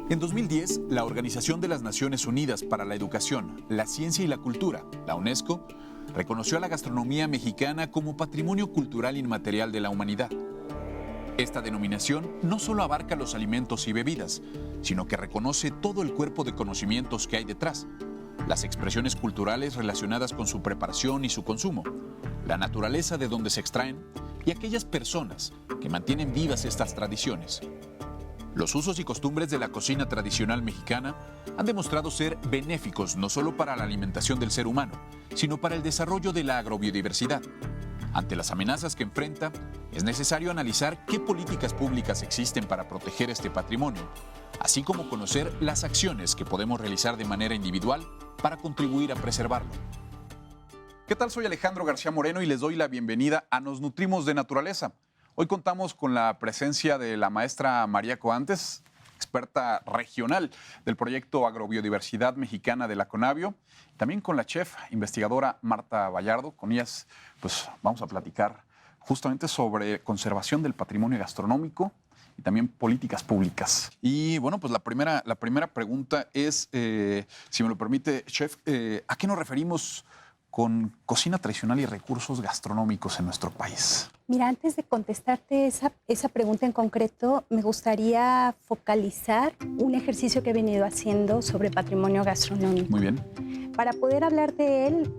En 2010, la Organización de las Naciones Unidas para la Educación, la Ciencia y la Cultura, la UNESCO, reconoció a la gastronomía mexicana como Patrimonio Cultural Inmaterial de la Humanidad. Esta denominación no solo abarca los alimentos y bebidas, sino que reconoce todo el cuerpo de conocimientos que hay detrás, las expresiones culturales relacionadas con su preparación y su consumo, la naturaleza de donde se extraen y aquellas personas que mantienen vivas estas tradiciones. Los usos y costumbres de la cocina tradicional mexicana han demostrado ser benéficos no solo para la alimentación del ser humano, sino para el desarrollo de la agrobiodiversidad. Ante las amenazas que enfrenta, es necesario analizar qué políticas públicas existen para proteger este patrimonio, así como conocer las acciones que podemos realizar de manera individual para contribuir a preservarlo. ¿Qué tal? Soy Alejandro García Moreno y les doy la bienvenida a Nos Nutrimos de Naturaleza. Hoy contamos con la presencia de la maestra María Coantes, experta regional del proyecto Agrobiodiversidad Mexicana de la Conavio, también con la chef investigadora Marta Vallardo. Con ellas pues vamos a platicar justamente sobre conservación del patrimonio gastronómico y también políticas públicas. Y bueno, pues la primera pregunta es, si me lo permite, chef, ¿a qué nos referimos con cocina tradicional y recursos gastronómicos en nuestro país? Mira, antes de contestarte esa pregunta en concreto, me gustaría focalizar un ejercicio que he venido haciendo sobre patrimonio gastronómico. Muy bien. Para poder hablar de él,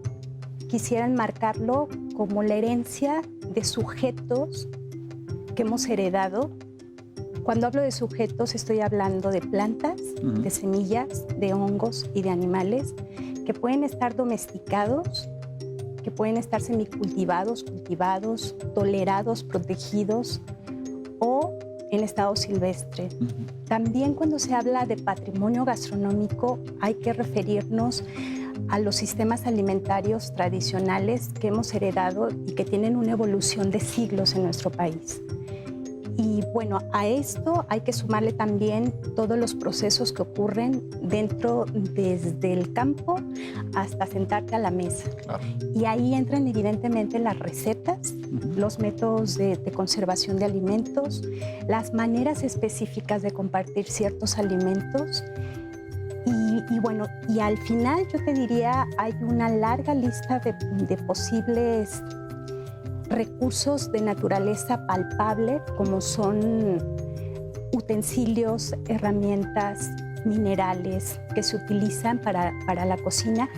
quisiera enmarcarlo como la herencia de sujetos que hemos heredado. Cuando hablo de sujetos, estoy hablando de plantas, de semillas, de hongos y de animales que pueden estar domesticados, que pueden estar semicultivados, cultivados, tolerados, protegidos o en estado silvestre. También cuando se habla de patrimonio gastronómico hay que referirnos a los sistemas alimentarios tradicionales que hemos heredado y que tienen una evolución de siglos en nuestro país. Y bueno, a esto hay que sumarle también todos los procesos que ocurren dentro, desde el campo hasta sentarte a la mesa. Claro. Y ahí entran evidentemente las recetas, los métodos de conservación de alimentos, las maneras específicas de compartir ciertos alimentos. Y bueno, y al final yo te diría, hay una larga lista de posibles recursos de naturaleza palpable, como son utensilios, herramientas, minerales que se utilizan para la cocina,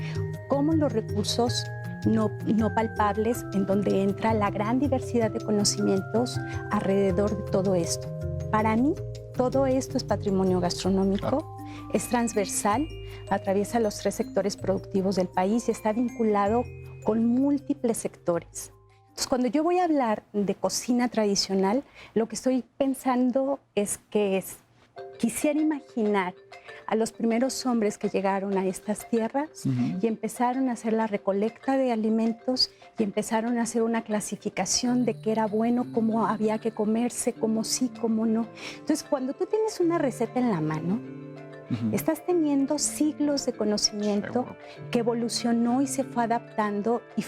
como los recursos no palpables, en donde entra la gran diversidad de conocimientos alrededor de todo esto. Para mí, todo esto es patrimonio gastronómico, es transversal, atraviesa los 3 sectores productivos del país y está vinculado con múltiples sectores. Entonces, cuando yo voy a hablar de cocina tradicional, lo que estoy pensando es que quisiera imaginar a los primeros hombres que llegaron a estas tierras y empezaron a hacer la recolecta de alimentos y empezaron a hacer una clasificación de qué era bueno, cómo había que comerse, cómo sí, cómo no. Entonces, cuando tú tienes una receta en la mano, estás teniendo siglos de conocimiento que evolucionó y se fue adaptando y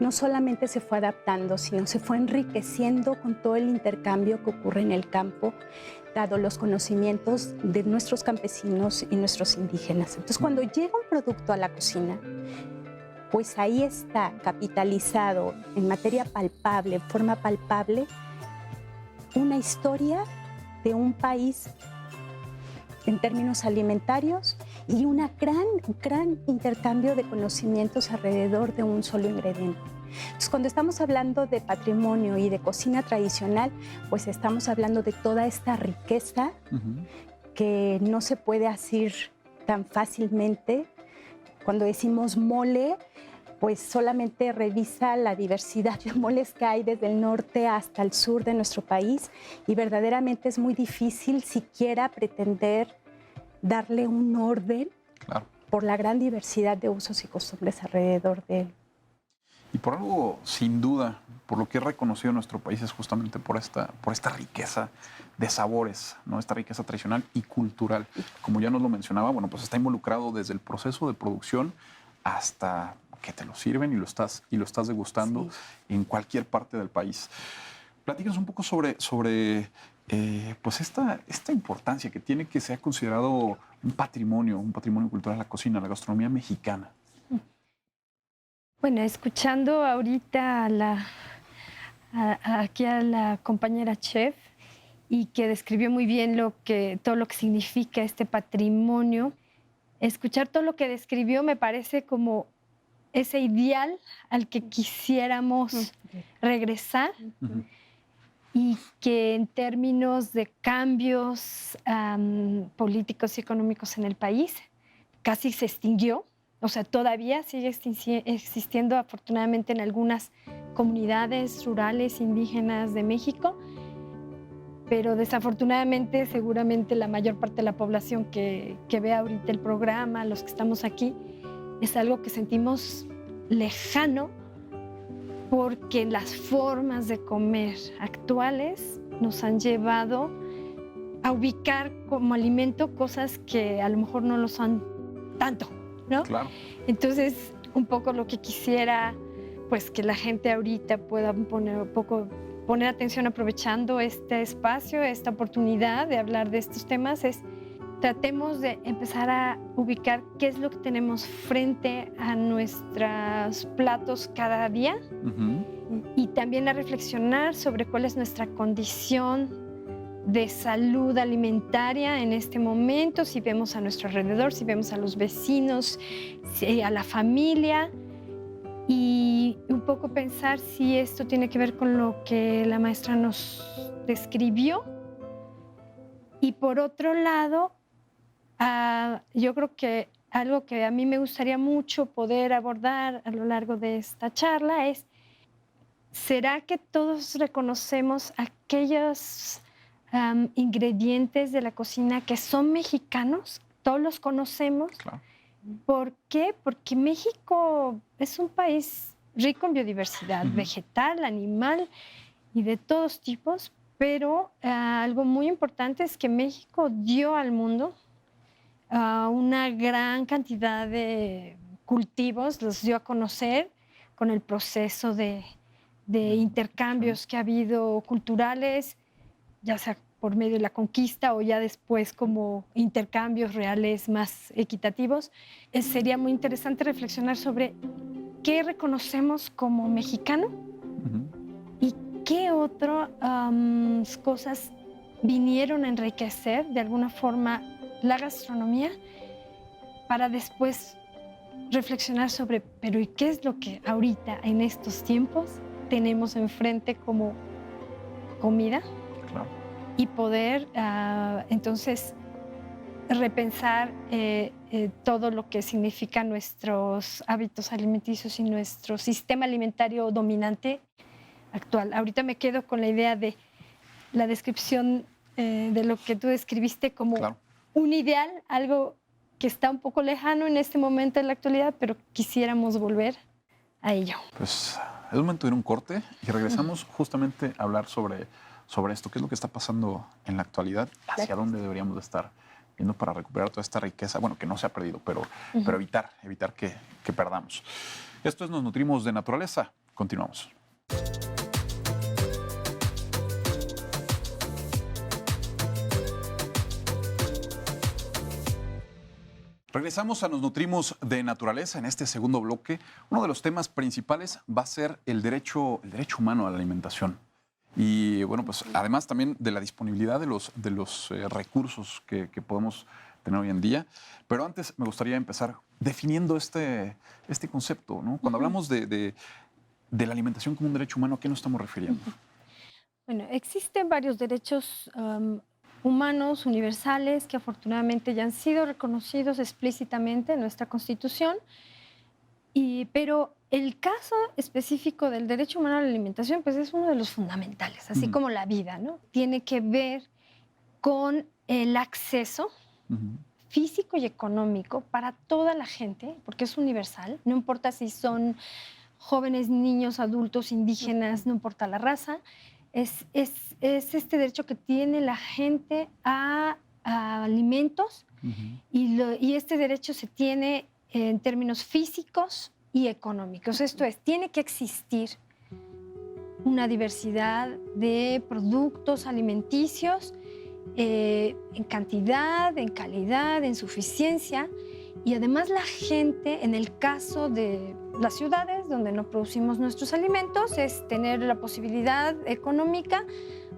no solamente se fue adaptando, sino se fue enriqueciendo con todo el intercambio que ocurre en el campo, dado los conocimientos de nuestros campesinos y nuestros indígenas. Entonces, cuando llega un producto a la cocina, pues ahí está capitalizado en materia palpable, en forma palpable, una historia de un país en términos alimentarios y un gran intercambio de conocimientos alrededor de un solo ingrediente. Entonces, cuando estamos hablando de patrimonio y de cocina tradicional, pues estamos hablando de toda esta riqueza que no se puede hacer tan fácilmente. Cuando decimos mole, pues solamente revisa la diversidad de moles que hay desde el norte hasta el sur de nuestro país y verdaderamente es muy difícil siquiera pretender darle un orden por la gran diversidad de usos y costumbres alrededor de él. Y por algo, sin duda, por lo que es reconocido nuestro país es justamente por esta riqueza de sabores, ¿no? Esta riqueza tradicional y cultural. Como ya nos lo mencionaba, bueno, pues está involucrado desde el proceso de producción hasta que te lo sirven y lo estás degustando en cualquier parte del país. Platícanos un poco sobre pues esta importancia que tiene que ser considerado un patrimonio cultural, la cocina, la gastronomía mexicana. Bueno, escuchando ahorita aquí a la compañera chef y que describió muy bien todo lo que significa este patrimonio, escuchar todo lo que describió me parece como ese ideal al que quisiéramos regresar. Uh-huh. Y que en términos de cambios políticos y económicos en el país casi se extinguió. O sea, todavía sigue existiendo afortunadamente en algunas comunidades rurales indígenas de México, pero desafortunadamente seguramente la mayor parte de la población que ve ahorita el programa, los que estamos aquí, es algo que sentimos lejano, porque las formas de comer actuales nos han llevado a ubicar como alimento cosas que a lo mejor no lo son tanto, ¿no? Claro. Entonces, un poco lo que quisiera, pues que la gente ahorita pueda poner atención aprovechando este espacio, esta oportunidad de hablar de estos temas, es tratemos de empezar a ubicar qué es lo que tenemos frente a nuestros platos cada día. Uh-huh. Y también a reflexionar sobre cuál es nuestra condición de salud alimentaria en este momento, si vemos a nuestro alrededor, si vemos a los vecinos, a la familia, y un poco pensar si esto tiene que ver con lo que la maestra nos describió. Y por otro lado, yo creo que algo que a mí me gustaría mucho poder abordar a lo largo de esta charla es, ¿será que todos reconocemos aquellos ingredientes de la cocina que son mexicanos? ¿Todos los conocemos? Claro. ¿Por qué? Porque México es un país rico en biodiversidad, uh-huh, vegetal, animal y de todos tipos, pero algo muy importante es que México dio al mundo una gran cantidad de cultivos, los dio a conocer con el proceso de intercambios que ha habido culturales, ya sea por medio de la conquista o ya después como intercambios reales más equitativos. Sería muy interesante reflexionar sobre qué reconocemos como mexicano, uh-huh, y qué otras cosas vinieron a enriquecer de alguna forma la gastronomía, para después reflexionar sobre, pero ¿y qué es lo que ahorita, en estos tiempos, tenemos enfrente como comida? Claro. Y poder, entonces, repensar todo lo que significan nuestros hábitos alimenticios y nuestro sistema alimentario dominante actual. Ahorita me quedo con la idea de la descripción de lo que tú describiste como... Claro. Un ideal, algo que está un poco lejano en este momento en la actualidad, pero quisiéramos volver a ello. Pues es momento de ir a un corte y regresamos justamente a hablar sobre esto, qué es lo que está pasando en la actualidad, hacia dónde deberíamos de estar viendo para recuperar toda esta riqueza, bueno, que no se ha perdido, pero evitar que perdamos. Esto es Nos Nutrimos de Naturaleza. Continuamos. Regresamos a Nos Nutrimos de Naturaleza. En este segundo bloque, uno de los temas principales va a ser el derecho humano a la alimentación. Y bueno, pues además también de la disponibilidad de los recursos que podemos tener hoy en día. Pero antes me gustaría empezar definiendo este concepto, ¿no? Cuando hablamos de la alimentación como un derecho humano, ¿a qué nos estamos refiriendo? Bueno, existen varios derechos humanos universales que afortunadamente ya han sido reconocidos explícitamente en nuestra Constitución, pero el caso específico del derecho humano a la alimentación pues es uno de los fundamentales, así como la vida, ¿no? Tiene que ver con el acceso físico y económico para toda la gente, porque es universal, no importa si son jóvenes, niños, adultos, indígenas, no importa la raza. Es este derecho que tiene la gente a alimentos, y este derecho se tiene en términos físicos y económicos. Esto es, tiene que existir una diversidad de productos alimenticios en cantidad, en calidad, en suficiencia. Y además la gente, en el caso de las ciudades donde no producimos nuestros alimentos, es tener la posibilidad económica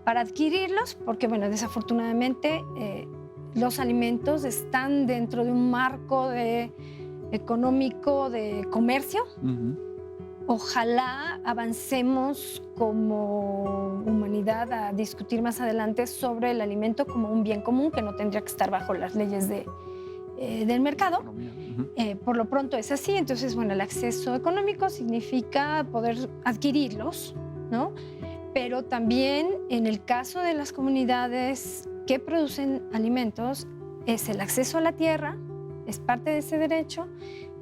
para adquirirlos, porque bueno, desafortunadamente los alimentos están dentro de un marco económico de comercio. Ojalá avancemos como humanidad a discutir más adelante sobre el alimento como un bien común que no tendría que estar bajo las leyes del mercado. Por lo pronto es así. Entonces, bueno, el acceso económico significa poder adquirirlos, ¿no? Pero también en el caso de las comunidades que producen alimentos es el acceso a la tierra, es parte de ese derecho,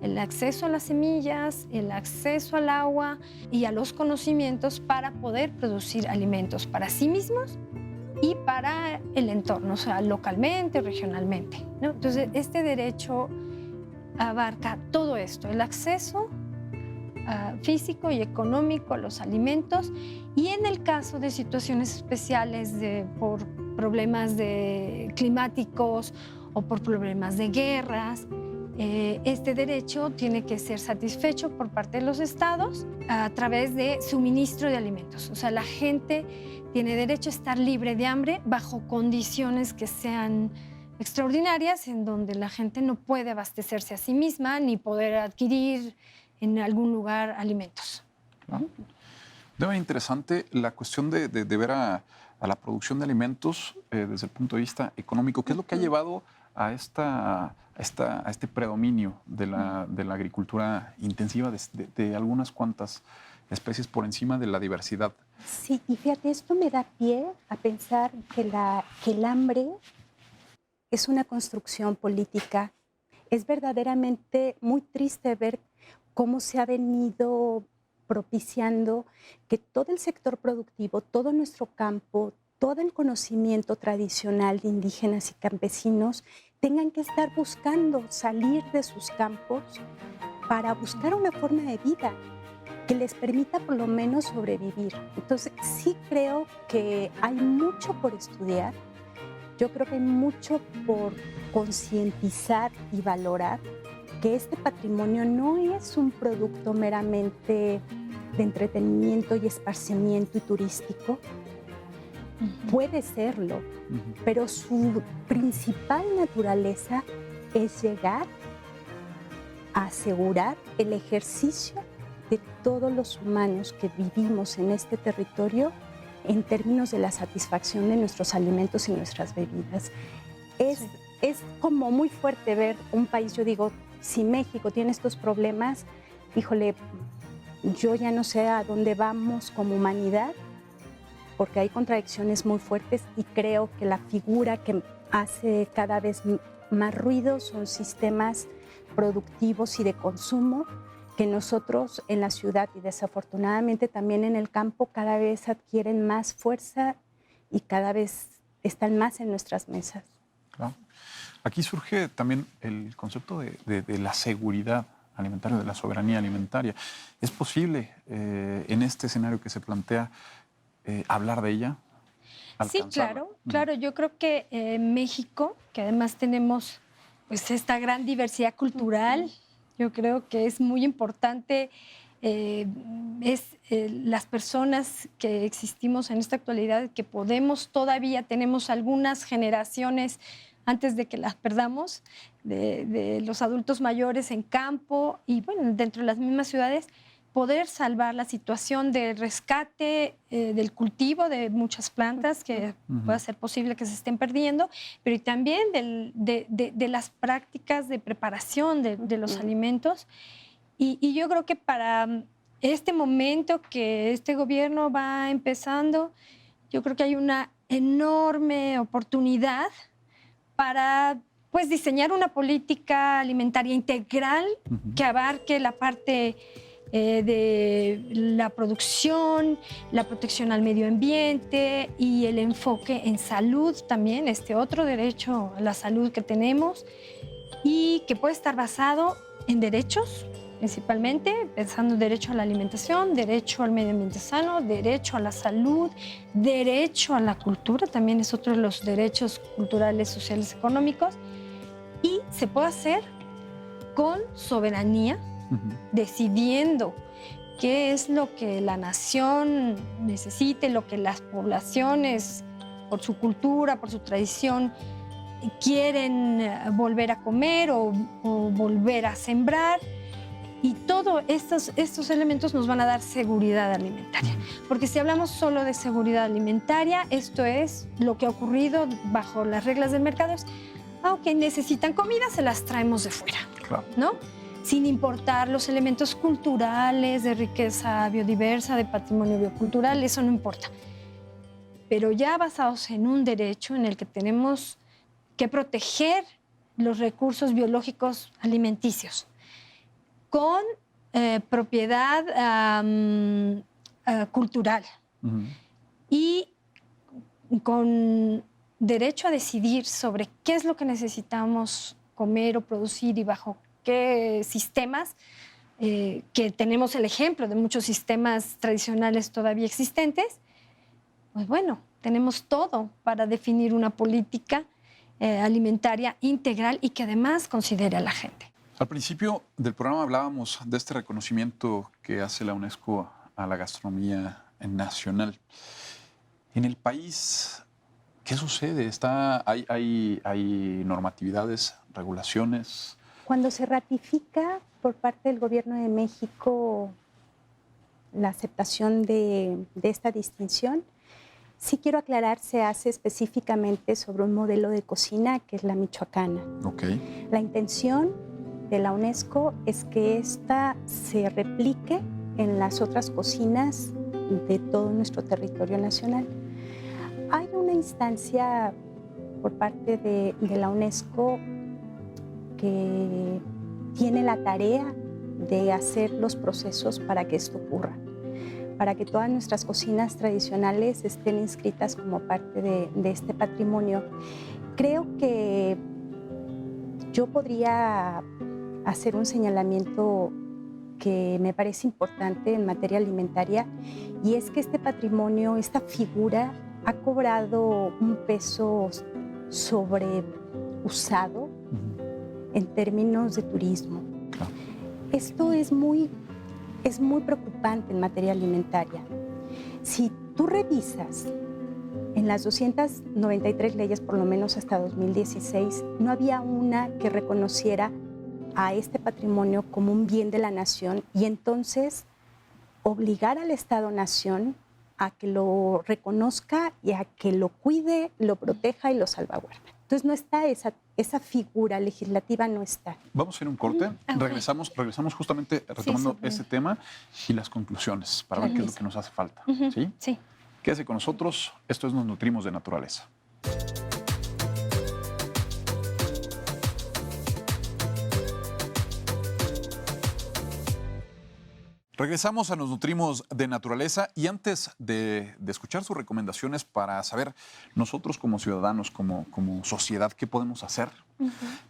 el acceso a las semillas, el acceso al agua y a los conocimientos para poder producir alimentos para sí mismos y para el entorno, o sea, localmente, regionalmente, ¿no? Entonces, este derecho abarca todo esto, el acceso físico y económico a los alimentos, y en el caso de situaciones especiales por problemas climáticos o por problemas de guerras, este derecho tiene que ser satisfecho por parte de los estados a través de suministro de alimentos. O sea, la gente tiene derecho a estar libre de hambre bajo condiciones que sean extraordinarias, en donde la gente no puede abastecerse a sí misma ni poder adquirir en algún lugar alimentos. ¿No? Debe ser interesante la cuestión de ver a la producción de alimentos desde el punto de vista económico. ¿Qué es lo que ha llevado a este predominio de la agricultura intensiva de algunas cuantas especies por encima de la diversidad? Sí, y fíjate, esto me da pie a pensar que el hambre es una construcción política. Es verdaderamente muy triste ver cómo se ha venido propiciando que todo el sector productivo, todo nuestro campo, todo el conocimiento tradicional de indígenas y campesinos tengan que estar buscando salir de sus campos para buscar una forma de vida que les permita por lo menos sobrevivir. Entonces, sí creo que hay mucho por estudiar. Yo creo que hay mucho por concientizar y valorar que este patrimonio no es un producto meramente de entretenimiento y esparcimiento y turístico. Puede serlo, pero su principal naturaleza es llegar a asegurar el ejercicio de todos los humanos que vivimos en este territorio en términos de la satisfacción de nuestros alimentos y nuestras bebidas. Es como muy fuerte ver un país, yo digo, si México tiene estos problemas, híjole, yo ya no sé a dónde vamos como humanidad, porque hay contradicciones muy fuertes y creo que la figura que hace cada vez más ruido son sistemas productivos y de consumo que nosotros en la ciudad y desafortunadamente también en el campo cada vez adquieren más fuerza y cada vez están más en nuestras mesas. Claro. Aquí surge también el concepto de la seguridad alimentaria, de la soberanía alimentaria. ¿Es posible en este escenario que se plantea hablar de ella? Sí, claro. Yo creo que México, que además tenemos pues, esta gran diversidad cultural, yo creo que es muy importante las personas que existimos en esta actualidad, que tenemos algunas generaciones antes de que las perdamos, de los adultos mayores en campo y bueno, dentro de las mismas ciudades, poder salvar la situación del rescate, del cultivo de muchas plantas que pueda ser posible que se estén perdiendo, pero también de las prácticas de preparación de los alimentos. Y yo creo que para este momento que este gobierno va empezando, yo creo que hay una enorme oportunidad para pues, diseñar una política alimentaria integral que abarque la parte de la producción, la protección al medio ambiente y el enfoque en salud también, este otro derecho a la salud que tenemos y que puede estar basado en derechos principalmente, pensando derecho a la alimentación, derecho al medio ambiente sano, derecho a la salud, derecho a la cultura, también es otro de los derechos culturales, sociales, económicos, y se puede hacer con soberanía, decidiendo qué es lo que la nación necesite, lo que las poblaciones, por su cultura, por su tradición, quieren volver a comer o volver a sembrar. Y todos estos elementos nos van a dar seguridad alimentaria. Porque si hablamos solo de seguridad alimentaria, esto es lo que ha ocurrido bajo las reglas del mercado. Es, ok, necesitan comida, se las traemos de fuera, Claro. ¿no? Sin importar los elementos culturales, de riqueza biodiversa, de patrimonio biocultural, eso no importa. Pero ya basados en un derecho en el que tenemos que proteger los recursos biológicos alimenticios con propiedad cultural y con derecho a decidir sobre qué es lo que necesitamos comer o producir y bajo qué sistemas, que tenemos el ejemplo de muchos sistemas tradicionales todavía existentes. Pues bueno, tenemos todo para definir una política alimentaria integral y que además considere a la gente. Al principio del programa hablábamos de este reconocimiento que hace la UNESCO a la gastronomía nacional. En el país, ¿qué sucede? ¿Hay normatividades, regulaciones? Cuando se ratifica por parte del Gobierno de México la aceptación de esta distinción, sí quiero aclarar, se hace específicamente sobre un modelo de cocina que es la michoacana. Okay. La intención de la UNESCO es que esta se replique en las otras cocinas de todo nuestro territorio nacional. Hay una instancia por parte de la UNESCO que tiene la tarea de hacer los procesos para que esto ocurra, para que todas nuestras cocinas tradicionales estén inscritas como parte de este patrimonio. Creo que yo podría hacer un señalamiento que me parece importante en materia alimentaria, y es que este patrimonio, esta figura, ha cobrado un peso sobreusado en términos de turismo. Claro. Esto es muy preocupante en materia alimentaria. Si tú revisas en las 293 leyes, por lo menos hasta 2016, no había una que reconociera a este patrimonio como un bien de la nación y entonces obligar al Estado-nación a que lo reconozca y a que lo cuide, lo proteja y lo salvaguarde. Entonces no está esa figura legislativa, no está. Vamos a hacer un corte. Regresamos justamente retomando ese tema y las conclusiones para ver qué es lo que nos hace falta. ¿Sí? Sí. Quédese con nosotros. Esto es Nos Nutrimos de Naturaleza. Regresamos a Nos Nutrimos de Naturaleza y antes de escuchar sus recomendaciones para saber nosotros como ciudadanos, como sociedad, qué podemos hacer,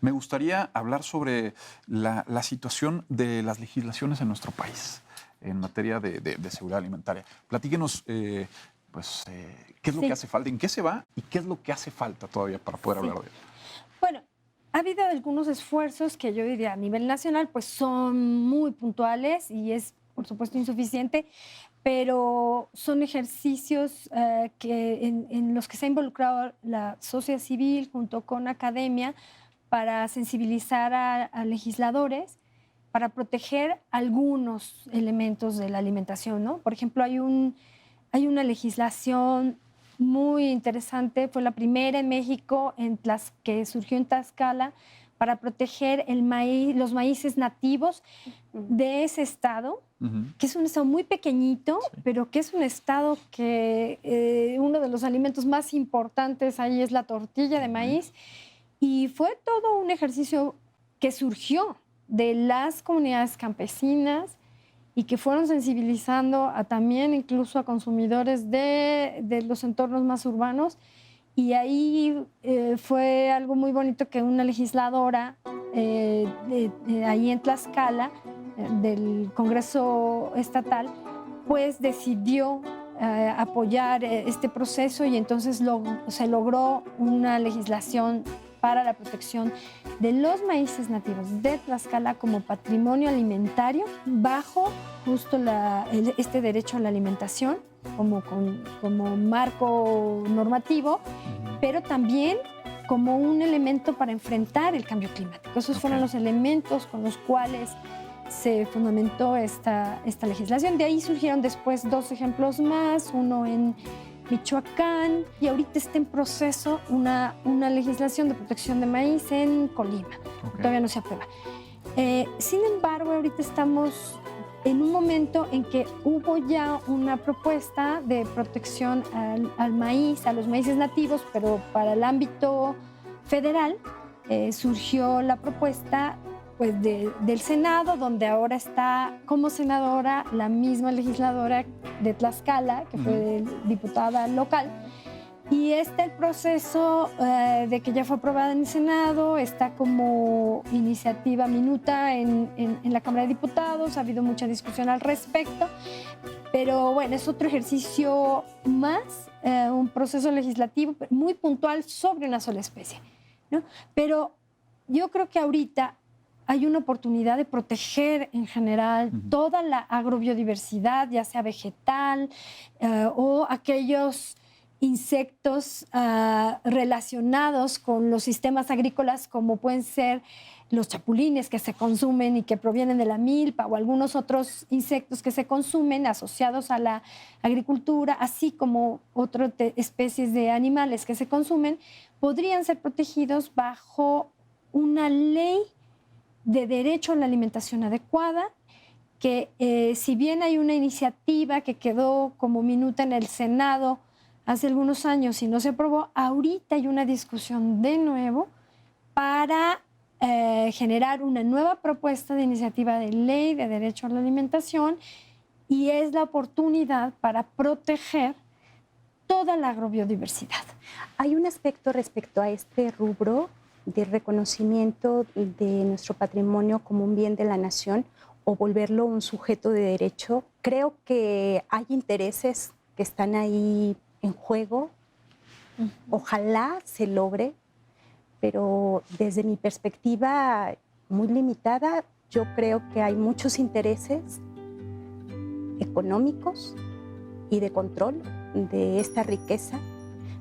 me gustaría hablar sobre la situación de las legislaciones en nuestro país en materia de seguridad alimentaria. Platíquenos, qué es lo que hace falta, en qué se va y qué es lo que hace falta todavía para poder hablar de ello. Bueno, ha habido algunos esfuerzos que yo diría a nivel nacional pues son muy puntuales y es por supuesto insuficiente, pero son ejercicios en los que se ha involucrado la sociedad civil junto con academia para sensibilizar a legisladores para proteger algunos elementos de la alimentación, ¿no? Por ejemplo, hay una legislación muy interesante, fue la primera en México que surgió en Tlaxcala para proteger los maíces nativos de ese estado, que es un estado muy pequeñito, pero que es un estado que uno de los alimentos más importantes ahí es la tortilla de maíz. Y fue todo un ejercicio que surgió de las comunidades campesinas y que fueron sensibilizando también incluso a consumidores de los entornos más urbanos. Y ahí fue algo muy bonito que una legisladora ahí en Tlaxcala del Congreso Estatal, pues decidió apoyar este proceso y entonces se logró una legislación para la protección de los maíces nativos de Tlaxcala como patrimonio alimentario bajo justo este derecho a la alimentación como marco normativo, pero también como un elemento para enfrentar el cambio climático. Esos fueron los elementos con los cuales se fundamentó esta legislación. De ahí surgieron después 2 ejemplos más, uno en Michoacán, y ahorita está en proceso una legislación de protección de maíz en Colima. Todavía no se aprueba. Sin embargo, ahorita estamos en un momento en que hubo ya una propuesta de protección al maíz, a los maíces nativos, pero para el ámbito federal surgió la propuesta pues, del Senado, donde ahora está como senadora la misma legisladora de Tlaxcala, que fue diputada local. Y está el proceso de que ya fue aprobada en el Senado, está como iniciativa minuta en la Cámara de Diputados, ha habido mucha discusión al respecto, pero bueno, es otro ejercicio más, un proceso legislativo muy puntual sobre una sola especie, ¿no? Pero yo creo que ahorita hay una oportunidad de proteger en general toda la agrobiodiversidad, ya sea vegetal o aquellos insectos relacionados con los sistemas agrícolas, como pueden ser los chapulines que se consumen y que provienen de la milpa, o algunos otros insectos que se consumen asociados a la agricultura, así como otras especies de animales que se consumen, podrían ser protegidos bajo una ley de derecho a la alimentación adecuada, que si bien hay una iniciativa que quedó como minuta en el Senado hace algunos años y no se aprobó, ahorita hay una discusión de nuevo para generar una nueva propuesta de iniciativa de ley de derecho a la alimentación, y es la oportunidad para proteger toda la agrobiodiversidad. Hay un aspecto respecto a este rubro de reconocimiento de nuestro patrimonio como un bien de la nación o volverlo un sujeto de derecho. Creo que hay intereses que están ahí en juego. Ojalá se logre, pero desde mi perspectiva muy limitada, yo creo que hay muchos intereses económicos y de control de esta riqueza,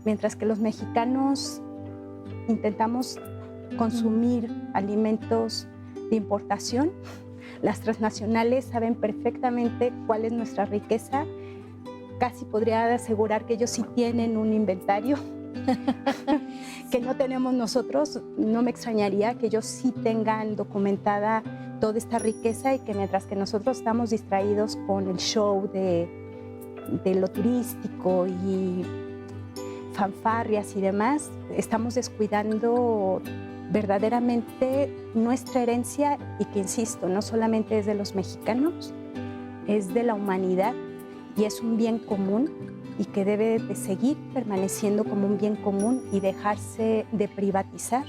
mientras que los mexicanos intentamos consumir alimentos de importación. Las transnacionales saben perfectamente cuál es nuestra riqueza. Casi podría asegurar que ellos sí tienen un inventario que no tenemos nosotros. No me extrañaría que ellos sí tengan documentada toda esta riqueza, y que mientras que nosotros estamos distraídos con el show de lo turístico y fanfarrias y demás, estamos descuidando verdaderamente nuestra herencia, y que, insisto, no solamente es de los mexicanos, es de la humanidad, y es un bien común, y que debe de seguir permaneciendo como un bien común y dejarse de privatizar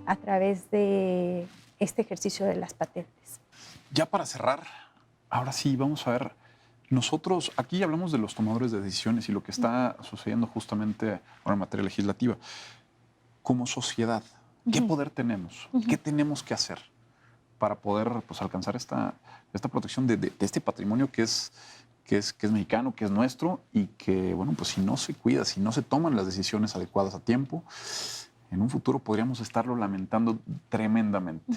a través de este ejercicio de las patentes. Ya para cerrar, ahora sí, vamos a ver, nosotros aquí hablamos de los tomadores de decisiones y lo que está sucediendo justamente ahora en materia legislativa. Como sociedad, ¿qué poder tenemos? ¿Qué tenemos que hacer para poder, pues, alcanzar esta protección de este patrimonio que es mexicano, que es nuestro, y que, bueno, pues si no se cuida, si no se toman las decisiones adecuadas a tiempo, en un futuro podríamos estarlo lamentando tremendamente?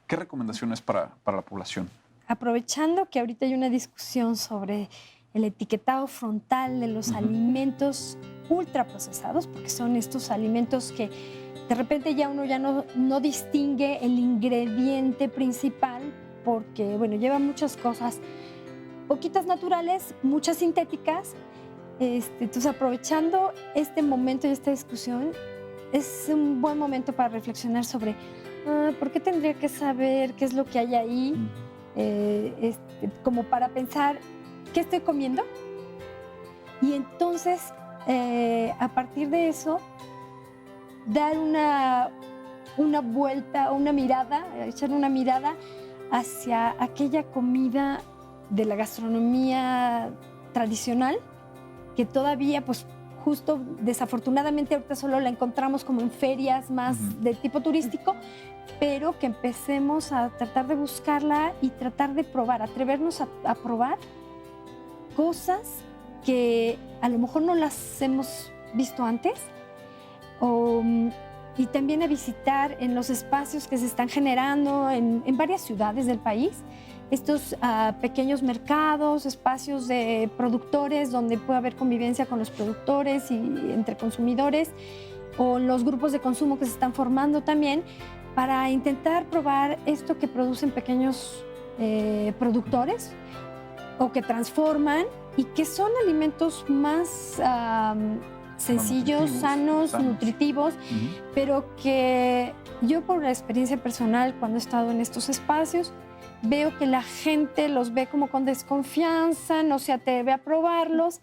¿Qué recomendaciones para la población? Aprovechando que ahorita hay una discusión sobre el etiquetado frontal de los alimentos ultraprocesados, porque son estos alimentos que de repente ya uno no distingue el ingrediente principal, porque, bueno, lleva muchas cosas, poquitas naturales, muchas sintéticas. Entonces, aprovechando este momento y esta discusión, es un buen momento para reflexionar sobre por qué tendría que saber qué es lo que hay ahí, como para pensar qué estoy comiendo, y entonces a partir de eso dar una vuelta, una mirada, echar una mirada hacia aquella comida de la gastronomía tradicional que todavía, pues justo desafortunadamente ahorita solo la encontramos como en ferias más de tipo turístico, pero que empecemos a tratar de buscarla y tratar de probar, atrevernos a probar cosas que a lo mejor no las hemos visto antes, y también a visitar en los espacios que se están generando en varias ciudades del país, estos pequeños mercados, espacios de productores donde puede haber convivencia con los productores y entre consumidores, o los grupos de consumo que se están formando también, para intentar probar esto que producen pequeños productores o que transforman y que son alimentos más sencillos, sanos, nutritivos, pero que yo por la experiencia personal cuando he estado en estos espacios veo que la gente los ve como con desconfianza, no se atreve a probarlos.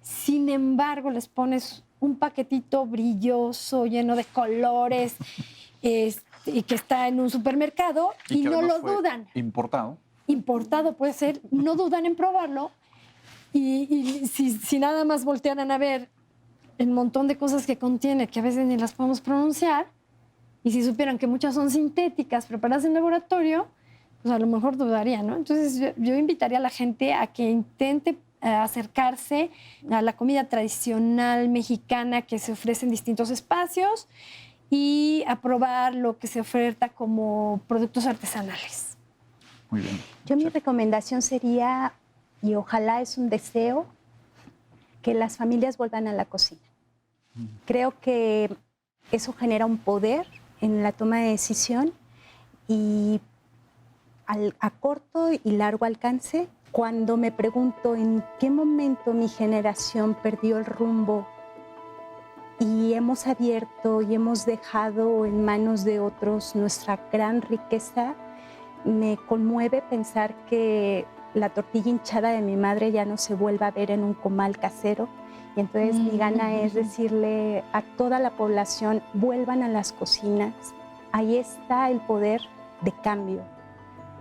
Sin embargo, les pones un paquetito brilloso, lleno de colores, y que está en un supermercado y no lo dudan. Importado puede ser, no dudan en probarlo, y si nada más voltearan a ver el montón de cosas que contiene, que a veces ni las podemos pronunciar, y si supieran que muchas son sintéticas, preparadas en laboratorio, pues a lo mejor dudaría, ¿no? Entonces yo invitaría a la gente a que intente acercarse a la comida tradicional mexicana que se ofrece en distintos espacios y a probar lo que se oferta como productos artesanales. Muy bien. Mi recomendación sería, y ojalá es un deseo, que las familias vuelvan a la cocina. Creo que eso genera un poder en la toma de decisión, y a corto y largo alcance, cuando me pregunto en qué momento mi generación perdió el rumbo y hemos abierto y hemos dejado en manos de otros nuestra gran riqueza, me conmueve pensar que la tortilla hinchada de mi madre ya no se vuelva a ver en un comal casero. Y entonces mi gana es decirle a toda la población, vuelvan a las cocinas. Ahí está el poder de cambio.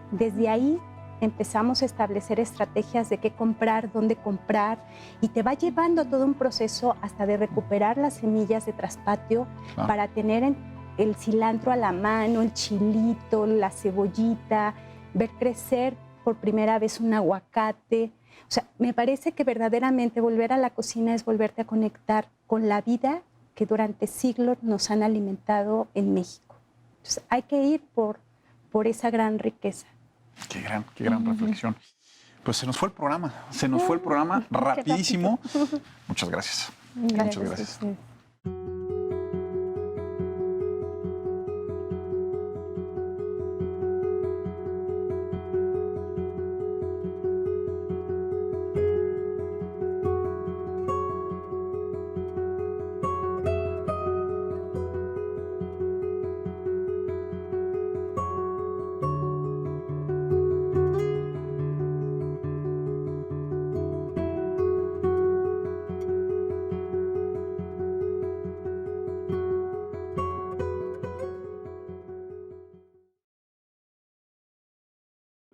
Desde ahí empezamos a establecer estrategias de qué comprar, dónde comprar, y te va llevando todo un proceso hasta de recuperar las semillas de traspatio para tener el cilantro a la mano, el chilito, la cebollita, ver crecer por primera vez un aguacate. O sea, me parece que verdaderamente volver a la cocina es volverte a conectar con la vida que durante siglos nos han alimentado en México. Entonces, hay que ir por esa gran riqueza. Qué gran reflexión. Pues se nos fue el programa, rapidísimo. Muchas gracias. Muchas gracias.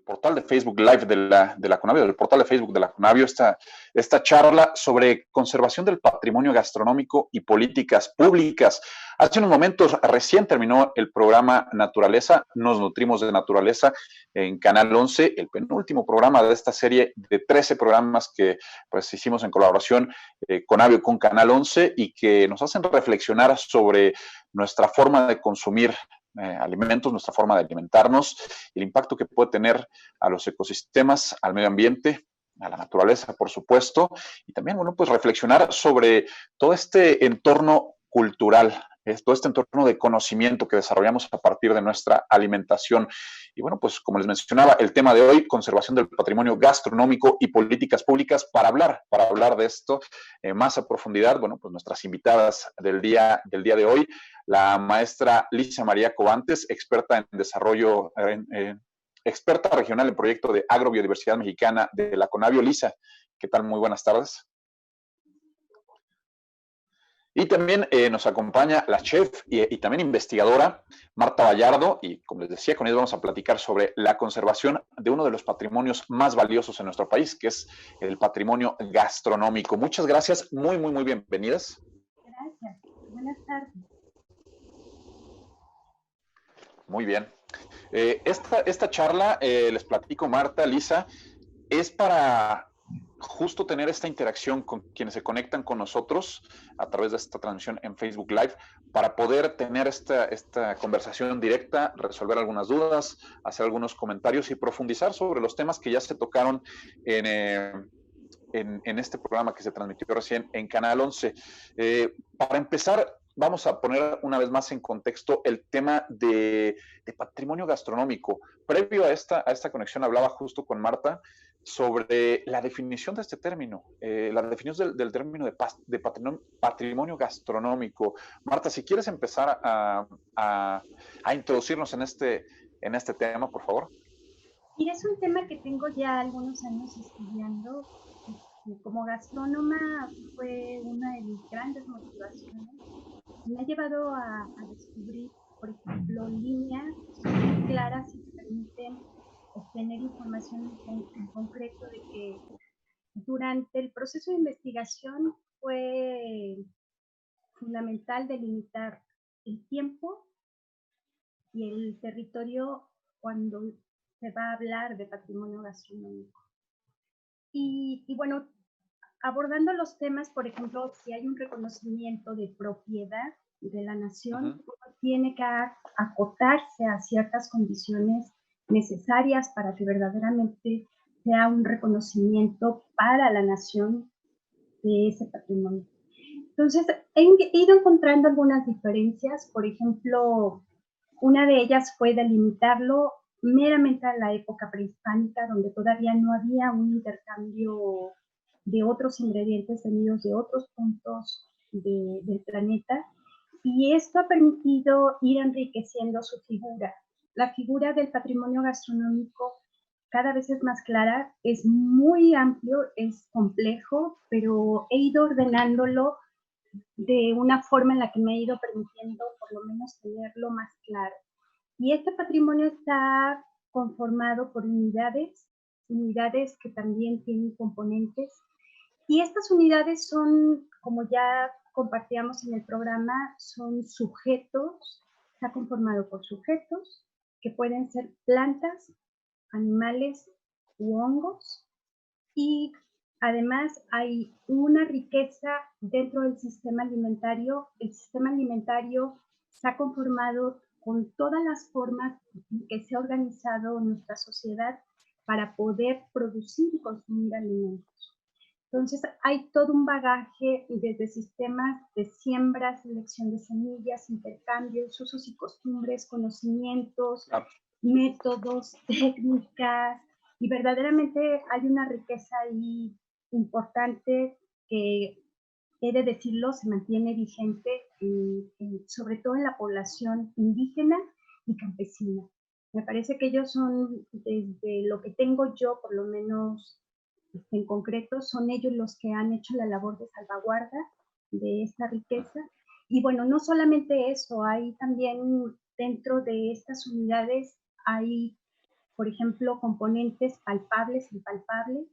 Portal de Facebook Live de la Conavio, del portal de Facebook de la Conavio, esta charla sobre conservación del patrimonio gastronómico y políticas públicas. Hace unos momentos recién terminó el programa Naturaleza, Nos Nutrimos de Naturaleza, en Canal 11, el penúltimo programa de esta serie de 13 programas que pues hicimos en colaboración Conavio con Canal 11 y que nos hacen reflexionar sobre nuestra forma de consumir alimentos, nuestra forma de alimentarnos, el impacto que puede tener a los ecosistemas, al medio ambiente, a la naturaleza, por supuesto, y también, bueno, pues reflexionar sobre todo este entorno cultural, todo este entorno de conocimiento que desarrollamos a partir de nuestra alimentación. Y bueno, pues como les mencionaba, el tema de hoy, conservación del patrimonio gastronómico y políticas públicas. Para hablar de esto más a profundidad, bueno, pues nuestras invitadas del día de hoy, la maestra Lisa María Covantes, experta en desarrollo, experta regional en proyecto de agrobiodiversidad mexicana de la Conavio. Lisa, ¿qué tal? Muy buenas tardes. Y también nos acompaña la chef y también investigadora Marta Vallardo, y como les decía, con ella vamos a platicar sobre la conservación de uno de los patrimonios más valiosos en nuestro país, que es el patrimonio gastronómico. Muchas gracias, muy bienvenidas. Gracias, buenas tardes. Muy bien. Esta charla, les platico, Marta, Lisa, es para justo tener esta interacción con quienes se conectan con nosotros a través de esta transmisión en Facebook Live, para poder tener esta conversación directa, resolver algunas dudas, hacer algunos comentarios y profundizar sobre los temas que ya se tocaron en este programa que se transmitió recién en Canal 11. Para empezar, vamos a poner una vez más en contexto el tema de patrimonio gastronómico. Previo a esta conexión hablaba justo con Marta sobre la definición de este término, la definición del término de patrimonio gastronómico. Marta, si quieres empezar a introducirnos en este tema, por favor. Mira, es un tema que tengo ya algunos años estudiando. Como gastrónoma fue una de mis grandes motivaciones. Me ha llevado a descubrir, por ejemplo, líneas muy claras y que permiten obtener información en concreto de que durante el proceso de investigación fue fundamental delimitar el tiempo y el territorio cuando se va a hablar de patrimonio gastronómico. Y bueno, abordando los temas, por ejemplo, si hay un reconocimiento de propiedad de la nación, uno tiene que acotarse a ciertas condiciones necesarias para que verdaderamente sea un reconocimiento para la nación de ese patrimonio. Entonces, he ido encontrando algunas diferencias. Por ejemplo, una de ellas fue delimitarlo meramente a la época prehispánica, donde todavía no había un intercambio de otros ingredientes venidos de otros puntos del planeta. Y esto ha permitido ir enriqueciendo su figura. La figura del patrimonio gastronómico cada vez es más clara, es muy amplio, es complejo, pero he ido ordenándolo de una forma en la que me ha ido permitiendo por lo menos tenerlo más claro. Y este patrimonio está conformado por unidades que también tienen componentes. Y estas unidades son, como ya compartíamos en el programa, son sujetos, está conformado por sujetos que pueden ser plantas, animales u hongos, y además hay una riqueza dentro del sistema alimentario. El sistema alimentario está conformado con todas las formas en que se ha organizado nuestra sociedad para poder producir y consumir alimentos. Entonces, hay todo un bagaje desde sistemas de siembra, selección de semillas, intercambios, usos y costumbres, conocimientos, métodos, técnicas, y verdaderamente hay una riqueza ahí importante que, he de decirlo, se mantiene vigente, sobre todo en la población indígena y campesina. Me parece que ellos son, desde lo que tengo yo, por lo menos en concreto, son ellos los que han hecho la labor de salvaguarda de esta riqueza. Y bueno, no solamente eso, hay también dentro de estas unidades, hay, por ejemplo, componentes palpables e impalpables.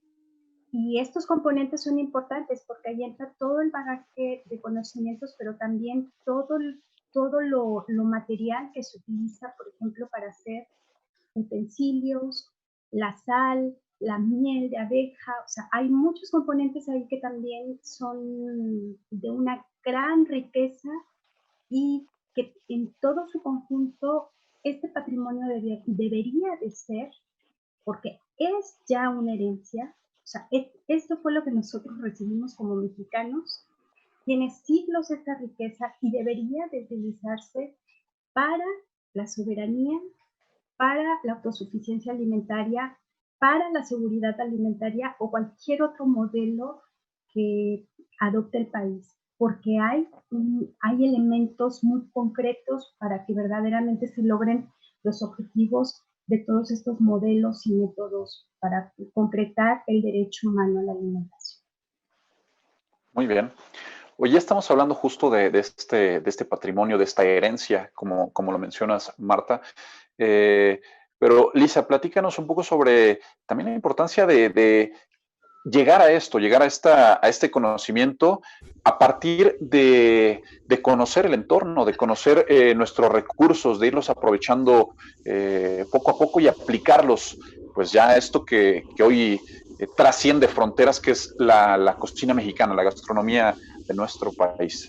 Y estos componentes son importantes porque ahí entra todo el bagaje de conocimientos, pero también todo lo material que se utiliza, por ejemplo, para hacer utensilios, la sal, la miel de abeja. O sea, hay muchos componentes ahí que también son de una gran riqueza y que en todo su conjunto este patrimonio debería de ser, porque es ya una herencia. O sea, esto fue lo que nosotros recibimos como mexicanos. Tiene siglos esta riqueza y debería de utilizarse para la soberanía, para la autosuficiencia alimentaria, para la seguridad alimentaria o cualquier otro modelo que adopte el país, porque hay elementos muy concretos para que verdaderamente se logren los objetivos de todos estos modelos y métodos para concretar el derecho humano a la alimentación. Muy bien. Hoy ya estamos hablando justo de este patrimonio, de esta herencia, como lo mencionas, Marta. Pero, Lisa, platícanos un poco sobre también la importancia de llegar a esto, llegar a este conocimiento a partir de conocer el entorno, de conocer nuestros recursos, de irlos aprovechando poco a poco y aplicarlos, pues ya a esto que hoy trasciende fronteras, que es la cocina mexicana, la gastronomía de nuestro país.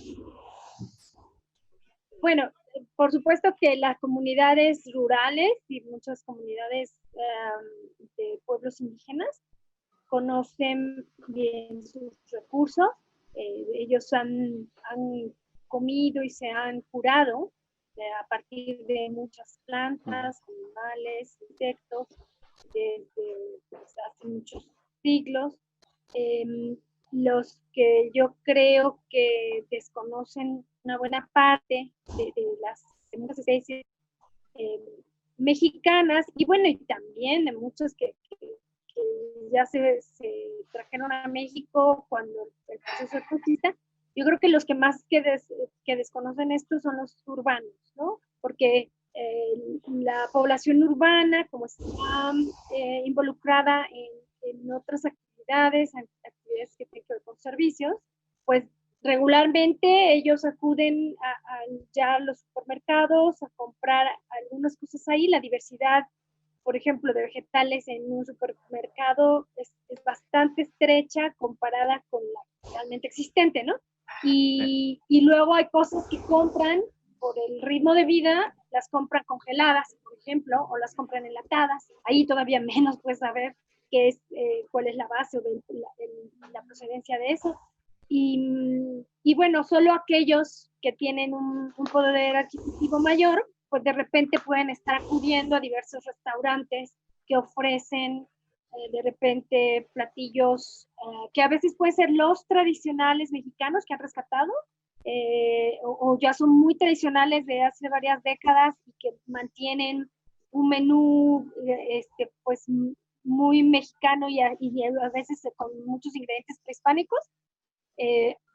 Bueno, por supuesto que las comunidades rurales y muchas comunidades de pueblos indígenas conocen bien sus recursos. Ellos han comido y se han curado a partir de muchas plantas, animales, insectos, desde hace muchos siglos. Los que yo creo que desconocen una buena parte de las muchas especies mexicanas, y bueno, y también de muchos que ya se trajeron a México cuando el proceso de conquista. Yo creo que los que más que desconocen esto son los urbanos, ¿no? Porque la población urbana, como está involucrada en otras actividades que tienen que ver con servicios, pues regularmente ellos acuden ya a los supermercados a comprar algunas cosas ahí. La diversidad, por ejemplo, de vegetales en un supermercado es bastante estrecha comparada con la realmente existente, ¿no? Y luego hay cosas que compran por el ritmo de vida, las compran congeladas, por ejemplo, o las compran enlatadas. Ahí todavía menos puedes saber cuál es la base o la procedencia de eso. Y bueno, solo aquellos que tienen un poder adquisitivo mayor, pues de repente pueden estar acudiendo a diversos restaurantes que ofrecen de repente platillos que a veces pueden ser los tradicionales mexicanos que han rescatado, o ya son muy tradicionales de hace varias décadas y que mantienen un menú pues muy mexicano y a veces con muchos ingredientes prehispánicos.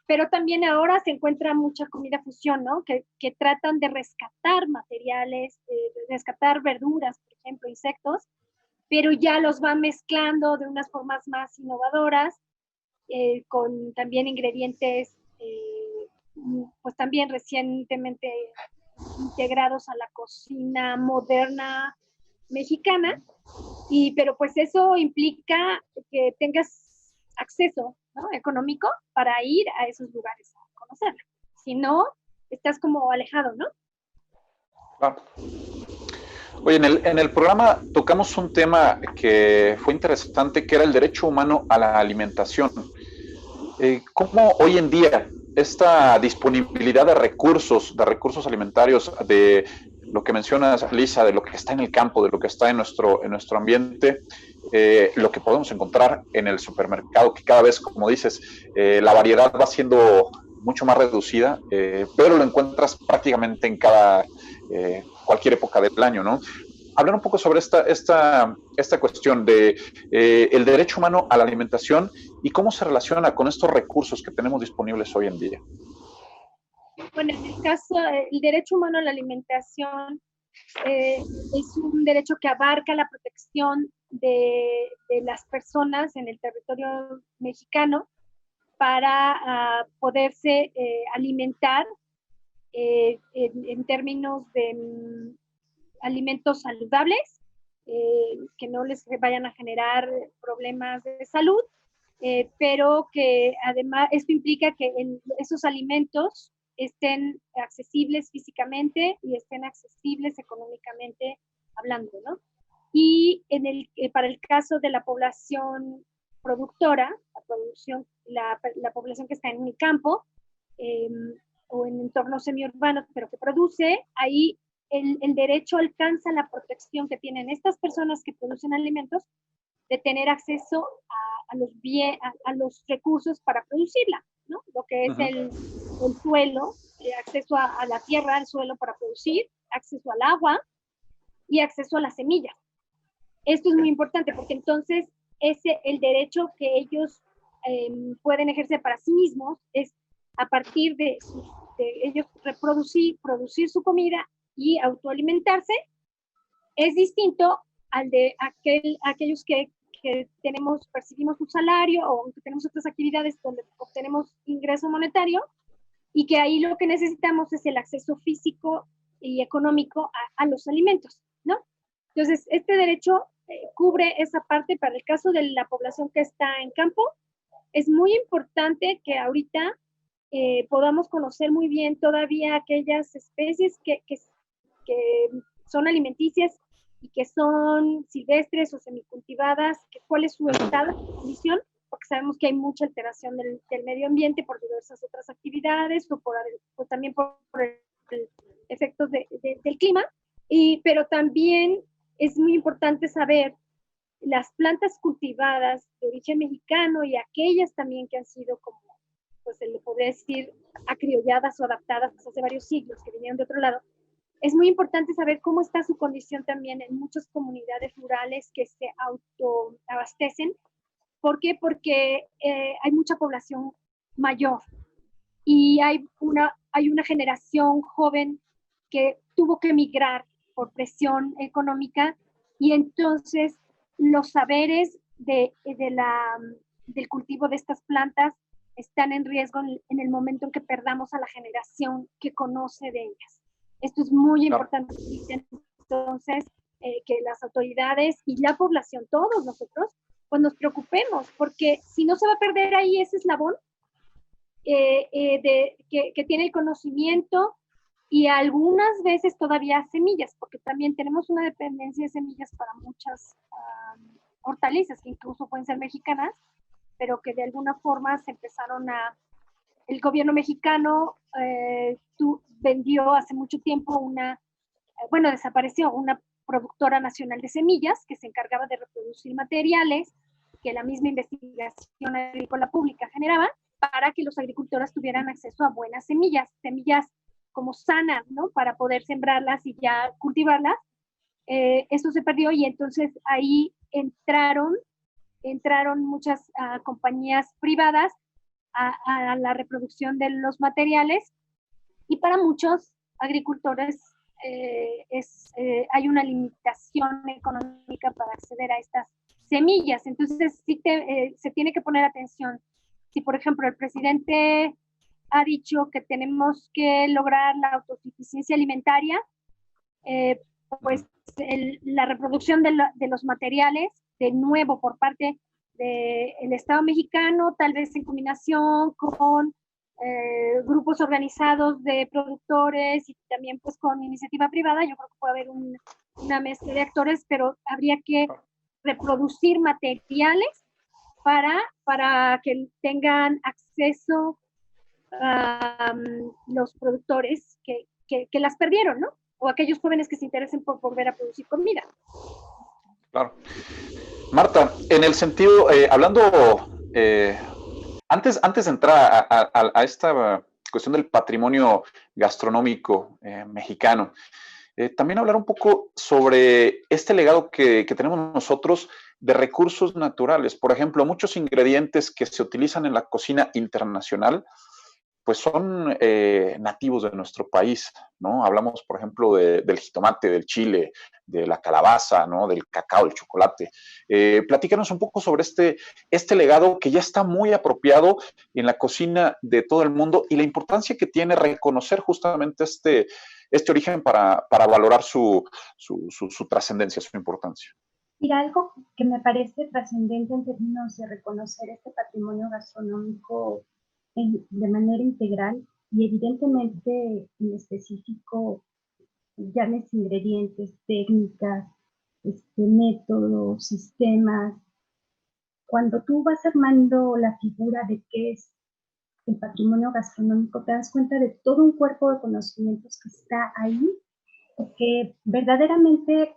Pero también ahora se encuentra mucha comida fusión, ¿no? Que tratan de rescatar materiales, rescatar verduras, por ejemplo, insectos, pero ya los van mezclando de unas formas más innovadoras, con también ingredientes, pues también recientemente integrados a la cocina moderna mexicana, pero pues eso implica que tengas acceso, ¿no?, económico para ir a esos lugares a conocerlo. Si no, estás como alejado, ¿no? Claro. Oye, en el programa tocamos un tema que fue interesante, que era el derecho humano a la alimentación. ¿Cómo hoy en día esta disponibilidad de recursos alimentarios, de lo que mencionas, Lisa, de lo que está en el campo, de lo que está en nuestro ambiente, lo que podemos encontrar en el supermercado, que cada vez, como dices, la variedad va siendo mucho más reducida, pero lo encuentras prácticamente en cualquier época del año, ¿no? Hablar un poco sobre esta cuestión de el derecho humano a la alimentación y cómo se relaciona con estos recursos que tenemos disponibles hoy en día. Bueno, en el caso, el derecho humano a la alimentación es un derecho que abarca la protección de las personas en el territorio mexicano para poderse alimentar en términos de alimentos saludables, que no les vayan a generar problemas de salud, pero que además esto implica que esos alimentos estén accesibles físicamente y estén accesibles económicamente hablando, ¿no? Y para el caso de la población productora, la población que está en el campo o en entornos semiurbanos, pero que produce, ahí el derecho alcanza la protección que tienen estas personas que producen alimentos de tener acceso a los recursos para producirla, ¿no? Lo que es el suelo, acceso a la tierra, al suelo para producir, acceso al agua y acceso a las semillas. Esto es muy importante porque entonces el derecho que ellos pueden ejercer para sí mismos es a partir de ellos producir su comida y autoalimentarse, es distinto al de aquellos que percibimos un salario o que tenemos otras actividades donde obtenemos ingreso monetario y que ahí lo que necesitamos es el acceso físico y económico a los alimentos, ¿no? Entonces, este derecho cubre esa parte. Para el caso de la población que está en campo, es muy importante que ahorita podamos conocer muy bien todavía aquellas especies que son alimenticias y que son silvestres o semicultivadas, cuál es su estado de condición, porque sabemos que hay mucha alteración del medio ambiente por diversas otras actividades o también por efectos del clima, pero también es muy importante saber las plantas cultivadas de origen mexicano y aquellas también que han sido como, pues se le podría decir, acriolladas o adaptadas hace varios siglos, que vinieron de otro lado. Es muy importante saber cómo está su condición también en muchas comunidades rurales que se autoabastecen. ¿Por qué? Porque hay mucha población mayor y hay una generación joven que tuvo que emigrar por presión económica, y entonces los saberes del cultivo de estas plantas están en riesgo en el momento en que perdamos a la generación que conoce de ellas. Esto es muy importante. Entonces, que las autoridades y la población, todos nosotros, pues nos preocupemos, porque si no se va a perder ahí ese eslabón que tiene el conocimiento y algunas veces todavía semillas, porque también tenemos una dependencia de semillas para muchas hortalizas que incluso pueden ser mexicanas, pero que de alguna forma se empezaron el gobierno mexicano vendió hace mucho tiempo desapareció una productora nacional de semillas que se encargaba de reproducir materiales que la misma investigación agrícola pública generaba para que los agricultores tuvieran acceso a buenas semillas como sanas, ¿no? Para poder sembrarlas y ya cultivarlas. Eso se perdió y entonces ahí entraron muchas compañías privadas a la reproducción de los materiales, y para muchos agricultores hay una limitación económica para acceder a estas semillas. Entonces se tiene que poner atención. Si, por ejemplo, el presidente ha dicho que tenemos que lograr la autosuficiencia alimentaria, pues la reproducción de los materiales, de nuevo por parte del Estado mexicano, tal vez en combinación con grupos organizados de productores y también pues con iniciativa privada, yo creo que puede haber una mezcla de actores, pero habría que reproducir materiales para que tengan acceso a los productores que las perdieron, ¿no? O aquellos jóvenes que se interesen por volver a producir comida. Claro. Marta, en el sentido, hablando, antes de entrar a esta cuestión del patrimonio gastronómico mexicano, también hablar un poco sobre este legado que tenemos nosotros de recursos naturales. Por ejemplo, muchos ingredientes que se utilizan en la cocina internacional, pues son nativos de nuestro país, ¿no? Hablamos, por ejemplo, del jitomate, del chile, de la calabaza, ¿no? Del cacao, el chocolate. Platícanos un poco sobre este legado que ya está muy apropiado en la cocina de todo el mundo y la importancia que tiene reconocer justamente este origen para valorar su trascendencia, su importancia. Mira, algo que me parece trascendente en términos de reconocer este patrimonio gastronómico de manera integral y evidentemente en específico, llames ingredientes, técnicas, métodos, sistemas. Cuando tú vas armando la figura de qué es el patrimonio gastronómico, te das cuenta de todo un cuerpo de conocimientos que está ahí, que verdaderamente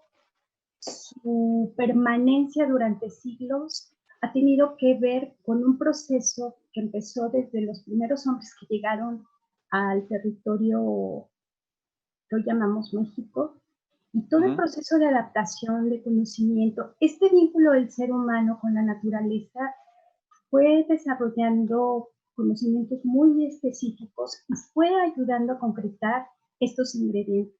su permanencia durante siglos ha tenido que ver con un proceso que empezó desde los primeros hombres que llegaron al territorio que hoy llamamos México, y todo el proceso de adaptación, de conocimiento. Este vínculo del ser humano con la naturaleza fue desarrollando conocimientos muy específicos y fue ayudando a concretar estos ingredientes.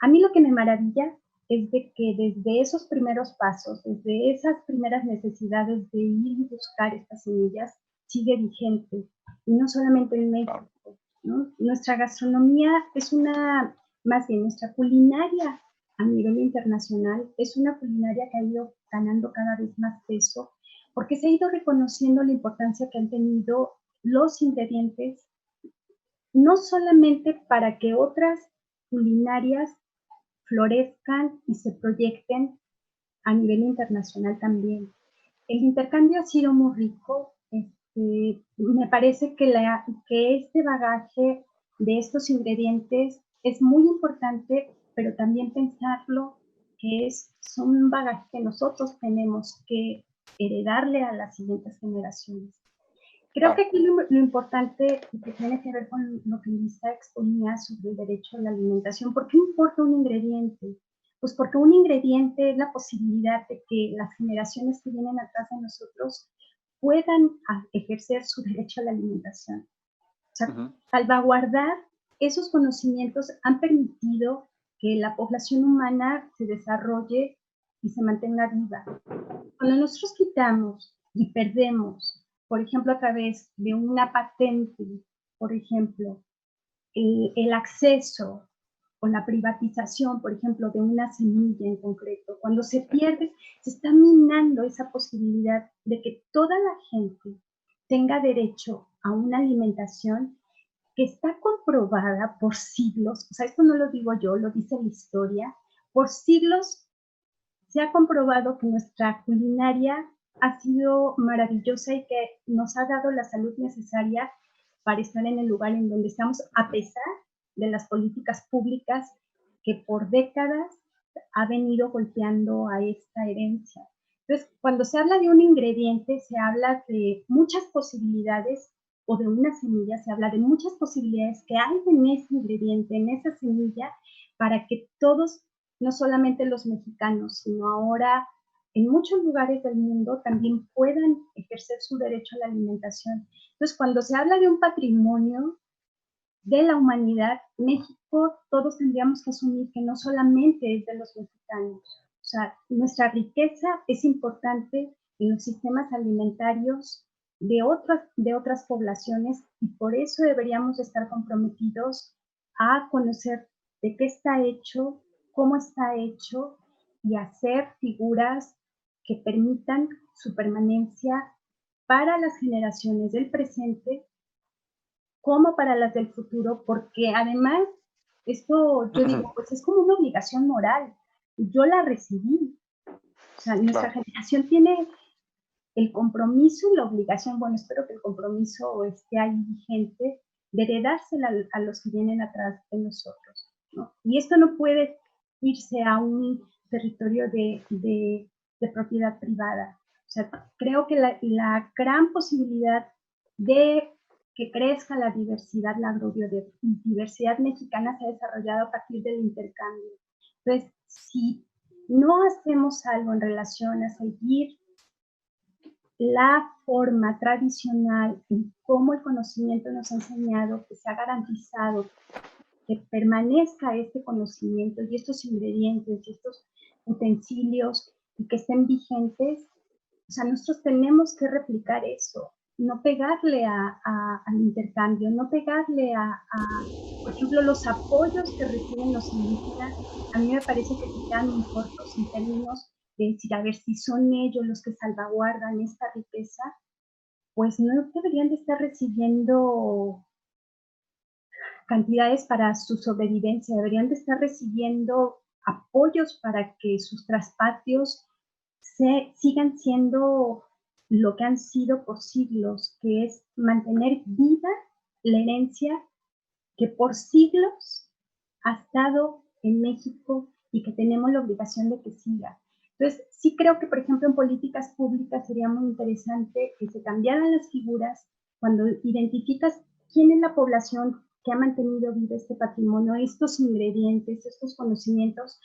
A mí lo que me maravilla es de que desde esos primeros pasos, desde esas primeras necesidades de ir y buscar estas semillas, sigue vigente. Y no solamente en México, ¿no? Nuestra gastronomía es más bien nuestra culinaria a nivel internacional, es una culinaria que ha ido ganando cada vez más peso, porque se ha ido reconociendo la importancia que han tenido los ingredientes, no solamente para que otras culinarias florezcan y se proyecten a nivel internacional también. El intercambio ha sido muy rico. Me parece que este bagaje de estos ingredientes es muy importante, pero también pensarlo que son un bagaje que nosotros tenemos que heredarle a las siguientes generaciones. Creo que aquí lo importante y que tiene que ver con lo que Lisa exponía sobre el derecho a la alimentación. ¿Por qué importa un ingrediente? Pues porque un ingrediente es la posibilidad de que las generaciones que vienen atrás de nosotros puedan ejercer su derecho a la alimentación. O sea, salvaguardar esos conocimientos han permitido que la población humana se desarrolle y se mantenga viva. Cuando nosotros quitamos y perdemos, por ejemplo, a través de una patente, por ejemplo, el acceso o la privatización, por ejemplo, de una semilla en concreto, cuando se pierde, se está minando esa posibilidad de que toda la gente tenga derecho a una alimentación que está comprobada por siglos, o sea, esto no lo digo yo, lo dice la historia, por siglos se ha comprobado que nuestra culinaria ha sido maravillosa y que nos ha dado la salud necesaria para estar en el lugar en donde estamos, a pesar de las políticas públicas que por décadas ha venido golpeando a esta herencia. Entonces, cuando se habla de un ingrediente, se habla de muchas posibilidades, o de una semilla, se habla de muchas posibilidades que hay en ese ingrediente, en esa semilla, para que todos, no solamente los mexicanos, sino ahora en muchos lugares del mundo también puedan ejercer su derecho a la alimentación. Entonces, cuando se habla de un patrimonio de la humanidad, México, todos tendríamos que asumir que no solamente es de los mexicanos. O sea, nuestra riqueza es importante en los sistemas alimentarios de otras poblaciones y por eso deberíamos estar comprometidos a conocer de qué está hecho, cómo está hecho y hacer figuras que permitan su permanencia para las generaciones del presente como para las del futuro, porque además esto yo digo, pues es como una obligación moral. Yo la recibí. O sea, nuestra generación tiene el compromiso y la obligación, bueno, espero que el compromiso esté ahí vigente, de heredársela a los que vienen atrás de nosotros, ¿no? Y esto no puede irse a un territorio de propiedad privada. O sea, creo que la gran posibilidad de que crezca la diversidad, la agrodiversidad mexicana se ha desarrollado a partir del intercambio. Entonces, si no hacemos algo en relación a seguir la forma tradicional en cómo el conocimiento nos ha enseñado, que se ha garantizado que permanezca este conocimiento y estos ingredientes y estos utensilios y que estén vigentes, o sea, nosotros tenemos que replicar eso, no pegarle al intercambio, no pegarle por ejemplo, los apoyos que reciben los indígenas, a mí me parece que se quedan muy cortos en términos de decir, a ver, si son ellos los que salvaguardan esta riqueza, pues no deberían de estar recibiendo cantidades para su sobrevivencia, deberían de estar recibiendo apoyos para que sus traspatios sigan siendo lo que han sido por siglos, que es mantener viva la herencia que por siglos ha estado en México y que tenemos la obligación de que siga. Entonces, sí creo que, por ejemplo, en políticas públicas sería muy interesante que se cambiaran las figuras cuando identificas quién es la población que ha mantenido vivo este patrimonio, estos ingredientes, estos conocimientos.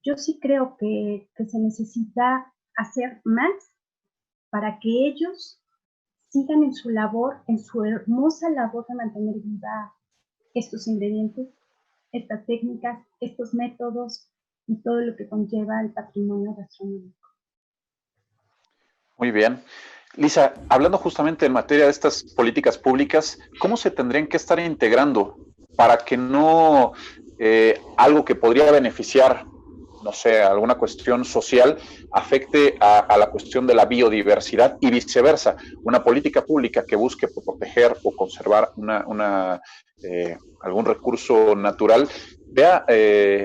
Yo sí creo que se necesita hacer más para que ellos sigan en su labor, en su hermosa labor de mantener viva estos ingredientes, estas técnicas, estos métodos y todo lo que conlleva el patrimonio gastronómico. Muy bien. Lisa, hablando justamente en materia de estas políticas públicas, ¿cómo se tendrían que estar integrando para que no algo que podría beneficiar, no sé, alguna cuestión social, afecte a la cuestión de la biodiversidad y viceversa? Una política pública que busque proteger o conservar algún recurso natural, vea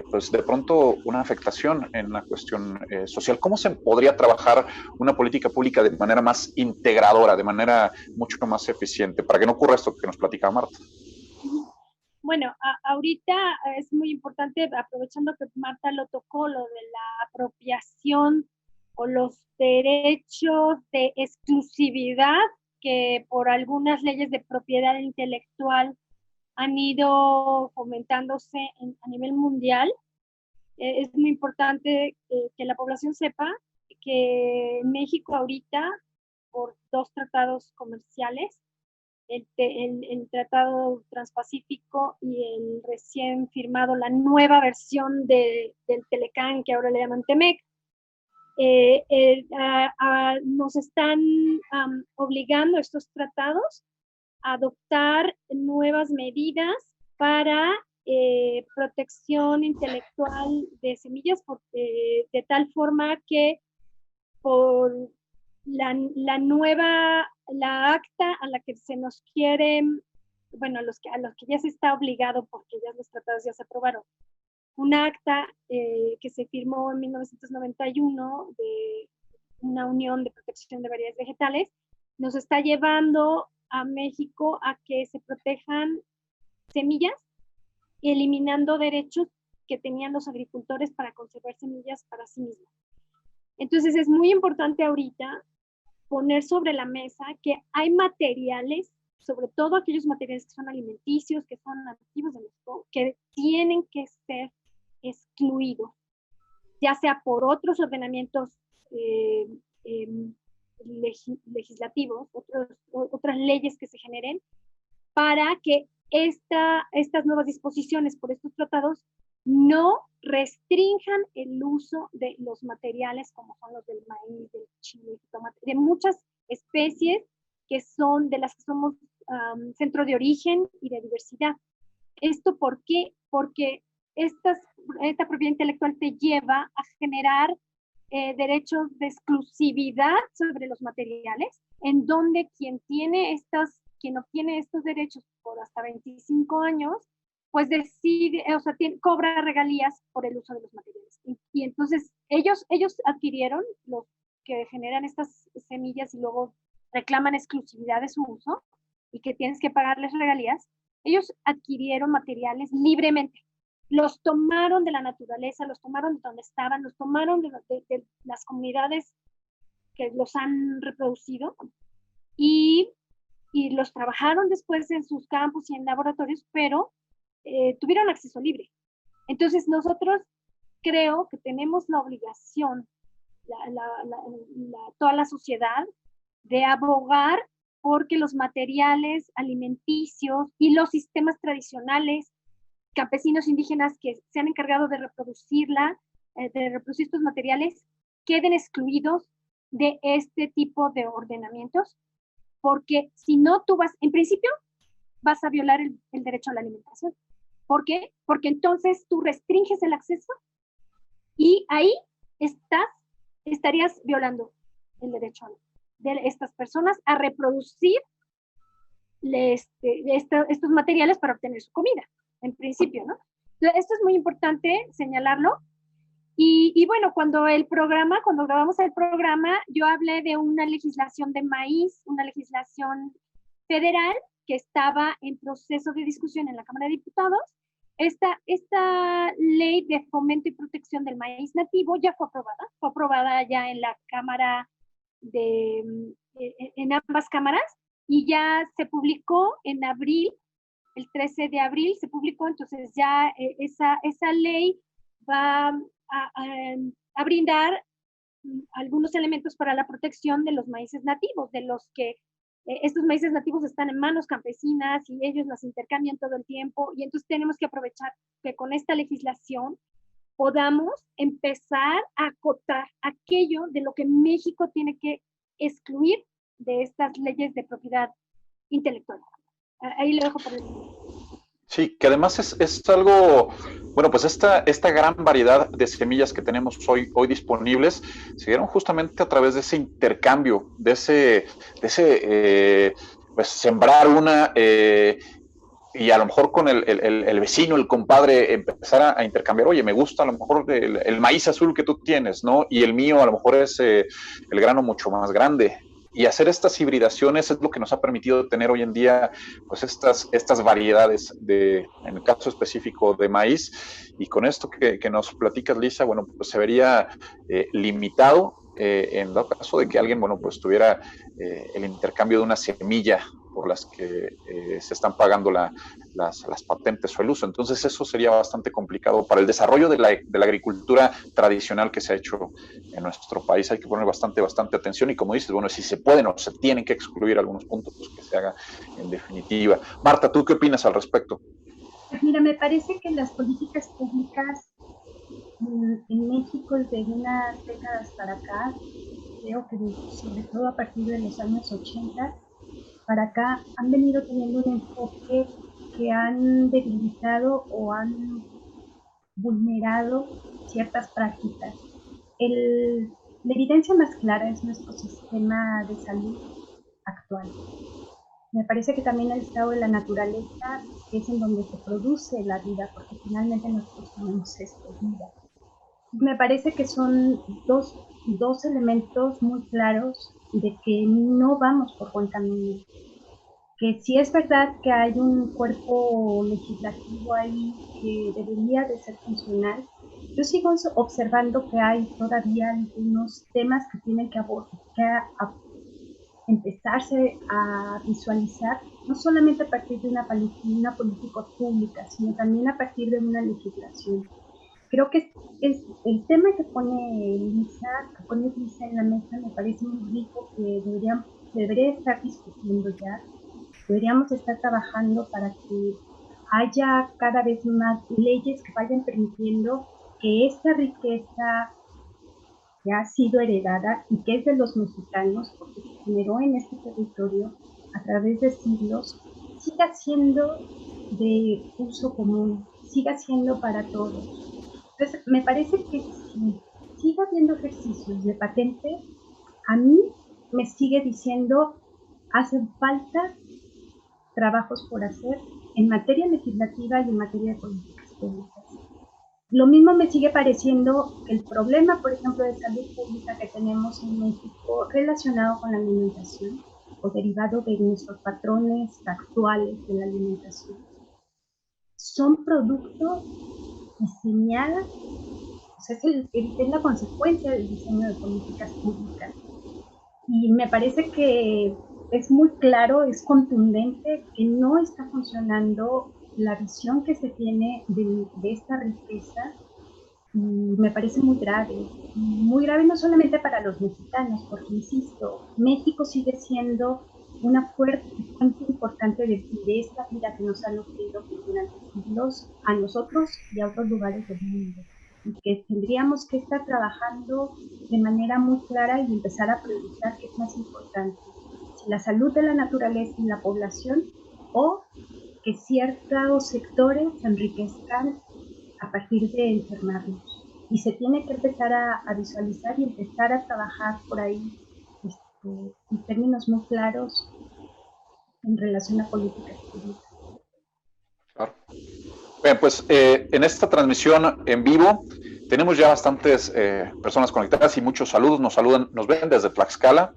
pues de pronto una afectación en la cuestión social. ¿Cómo se podría trabajar una política pública de manera más integradora, de manera mucho más eficiente, para que no ocurra esto que nos platicaba Marta? Bueno, ahorita es muy importante, aprovechando que Marta lo tocó, lo de la apropiación o los derechos de exclusividad que por algunas leyes de propiedad intelectual han ido fomentándose a nivel mundial. Es muy importante que la población sepa que en México ahorita, por 2 tratados comerciales, el Tratado Transpacífico y el recién firmado, la nueva versión del Telecán, que ahora le llaman TEMEC, nos están obligando estos tratados a adoptar nuevas medidas para protección intelectual de semillas, de tal forma que por la acta a la que se nos quiere, bueno, a los que ya se está obligado porque ya los tratados ya se aprobaron, un acta que se firmó en 1991 de una unión de protección de variedades vegetales, nos está llevando a México a que se protejan semillas, eliminando derechos que tenían los agricultores para conservar semillas para sí mismos. Entonces es muy importante ahorita poner sobre la mesa que hay materiales, sobre todo aquellos materiales que son alimenticios, que son nativos de México, que tienen que ser excluidos, ya sea por otros ordenamientos legislativos, otras leyes que se generen, para que estas nuevas disposiciones por estos tratados no restrinjan el uso de los materiales como son los del maíz, del chile, tomate, de muchas especies que son de las que somos centro de origen y de diversidad. ¿Esto por qué? Porque esta propiedad intelectual te lleva a generar derechos de exclusividad sobre los materiales, en donde quien obtiene estos derechos por hasta 25 años, pues decide, o sea, cobra regalías por el uso de los materiales. Y entonces ellos adquirieron, los que generan estas semillas y luego reclaman exclusividad de su uso y que tienes que pagarles regalías, ellos adquirieron materiales libremente. Los tomaron de la naturaleza, los tomaron de donde estaban, los tomaron de las comunidades que los han reproducido y los trabajaron después en sus campos y en laboratorios, pero tuvieron acceso libre. Entonces nosotros creo que tenemos la obligación, toda la sociedad, de abogar porque los materiales alimenticios y los sistemas tradicionales, campesinos indígenas que se han encargado de reproducir estos materiales, queden excluidos de este tipo de ordenamientos, porque si no tú en principio, vas a violar el derecho a la alimentación. ¿Por qué? Porque entonces tú restringes el acceso y ahí estarías violando el derecho de estas personas a reproducir estos materiales para obtener su comida, en principio, ¿no? Entonces, esto es muy importante señalarlo. Y bueno, cuando grabamos el programa, yo hablé de una legislación de maíz, una legislación federal que estaba en proceso de discusión en la Cámara de Diputados. Esta ley de fomento y protección del maíz nativo ya fue aprobada ya en la Cámara en ambas cámaras, y ya se publicó en abril, el 13 de abril se publicó, entonces ya esa ley va a brindar algunos elementos para la protección de los maíces nativos, de los que estos maíces nativos están en manos campesinas y ellos las intercambian todo el tiempo, y entonces tenemos que aprovechar que con esta legislación podamos empezar a acotar aquello de lo que México tiene que excluir de estas leyes de propiedad intelectual. Ahí lo dejo por el momento. Sí, que además es algo, bueno, pues esta gran variedad de semillas que tenemos hoy disponibles se dieron justamente a través de ese intercambio, de ese pues sembrar una y a lo mejor con el vecino, el compadre, empezar a intercambiar, oye, me gusta a lo mejor el maíz azul que tú tienes, ¿no? Y el mío a lo mejor es el grano mucho más grande. Y hacer estas hibridaciones es lo que nos ha permitido tener hoy en día pues estas variedades en el caso específico de maíz. Y con esto que nos platicas, Lisa, bueno, pues se vería limitado en dado caso de que alguien, bueno, pues tuviera el intercambio de una semilla por las que se están pagando las patentes o el uso. Entonces eso sería bastante complicado para el desarrollo de la agricultura tradicional que se ha hecho en nuestro país. Hay que poner bastante atención y, como dices, bueno, si se pueden o se tienen que excluir algunos puntos, pues que se haga en definitiva. Marta, ¿tú qué opinas al respecto? Mira, me parece que las políticas públicas en México desde unas décadas para acá, creo que sobre todo a partir de los años 80 para acá, han venido teniendo un enfoque que han debilitado o han vulnerado ciertas prácticas. La evidencia más clara es nuestro sistema de salud actual. Me parece que también el estado de la naturaleza es en donde se produce la vida, porque finalmente nosotros tenemos esta vida. Me parece que son dos elementos muy claros de que no vamos por buen camino. Que sí es verdad que hay un cuerpo legislativo ahí que debería de ser funcional, yo sigo observando que hay todavía algunos temas que tienen que empezarse a visualizar, no solamente a partir de una política pública, sino también a partir de una legislación. Creo que es el tema que pone Lisa en la mesa, me parece muy rico, que debería estar discutiendo ya. Deberíamos estar trabajando para que haya cada vez más leyes que vayan permitiendo que esta riqueza que ha sido heredada y que es de los mexicanos, porque se generó en este territorio a través de siglos, siga siendo de uso común, siga siendo para todos. Entonces, me parece que si sigue habiendo ejercicios de patente, a mí me sigue diciendo, hacen falta trabajos por hacer en materia legislativa y en materia de políticas públicas. Lo mismo me sigue pareciendo el problema, por ejemplo, de salud pública que tenemos en México relacionado con la alimentación o derivado de nuestros patrones actuales de la alimentación. Son productos diseñados, o sea, es la consecuencia del diseño de políticas públicas. Y me parece que es muy claro, es contundente que no está funcionando la visión que se tiene de esta riqueza, y me parece muy grave no solamente para los mexicanos, porque insisto, México sigue siendo una fuente importante de esta vida que nos ha nutrido durante siglos a nosotros y a otros lugares del mundo, y que tendríamos que estar trabajando de manera muy clara y empezar a priorizar qué es más importante, si la salud de la naturaleza y la población, o que ciertos sectores se enriquezcan a partir de enfermarnos. Y se tiene que empezar a visualizar y empezar a trabajar por ahí en términos muy claros en relación a políticas públicas. Claro. Bien, pues en esta transmisión en vivo tenemos ya bastantes personas conectadas y muchos saludos. Nos ven desde Tlaxcala,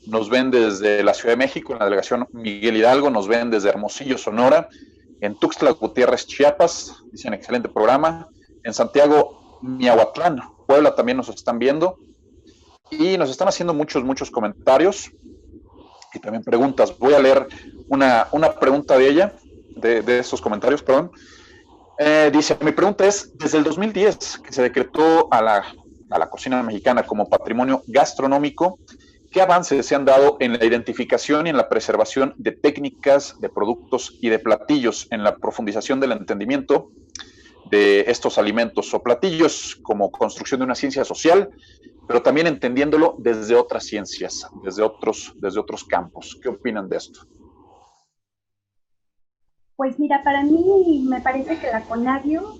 nos ven desde la Ciudad de México, en la delegación Miguel Hidalgo, nos ven desde Hermosillo, Sonora, en Tuxtla Gutiérrez, Chiapas, dicen excelente programa, en Santiago, Miahuatlán, Puebla también nos están viendo, y nos están haciendo muchos comentarios y también preguntas. Voy a leer una pregunta de ella, de estos comentarios, perdón. Dice, mi pregunta es, desde el 2010 que se decretó a la cocina mexicana como patrimonio gastronómico, ¿qué avances se han dado en la identificación y en la preservación de técnicas, de productos y de platillos, en la profundización del entendimiento de estos alimentos o platillos como construcción de una ciencia social, pero también entendiéndolo desde otras ciencias, desde otros campos? ¿Qué opinan de esto? Pues mira, para mí me parece que la Conavio,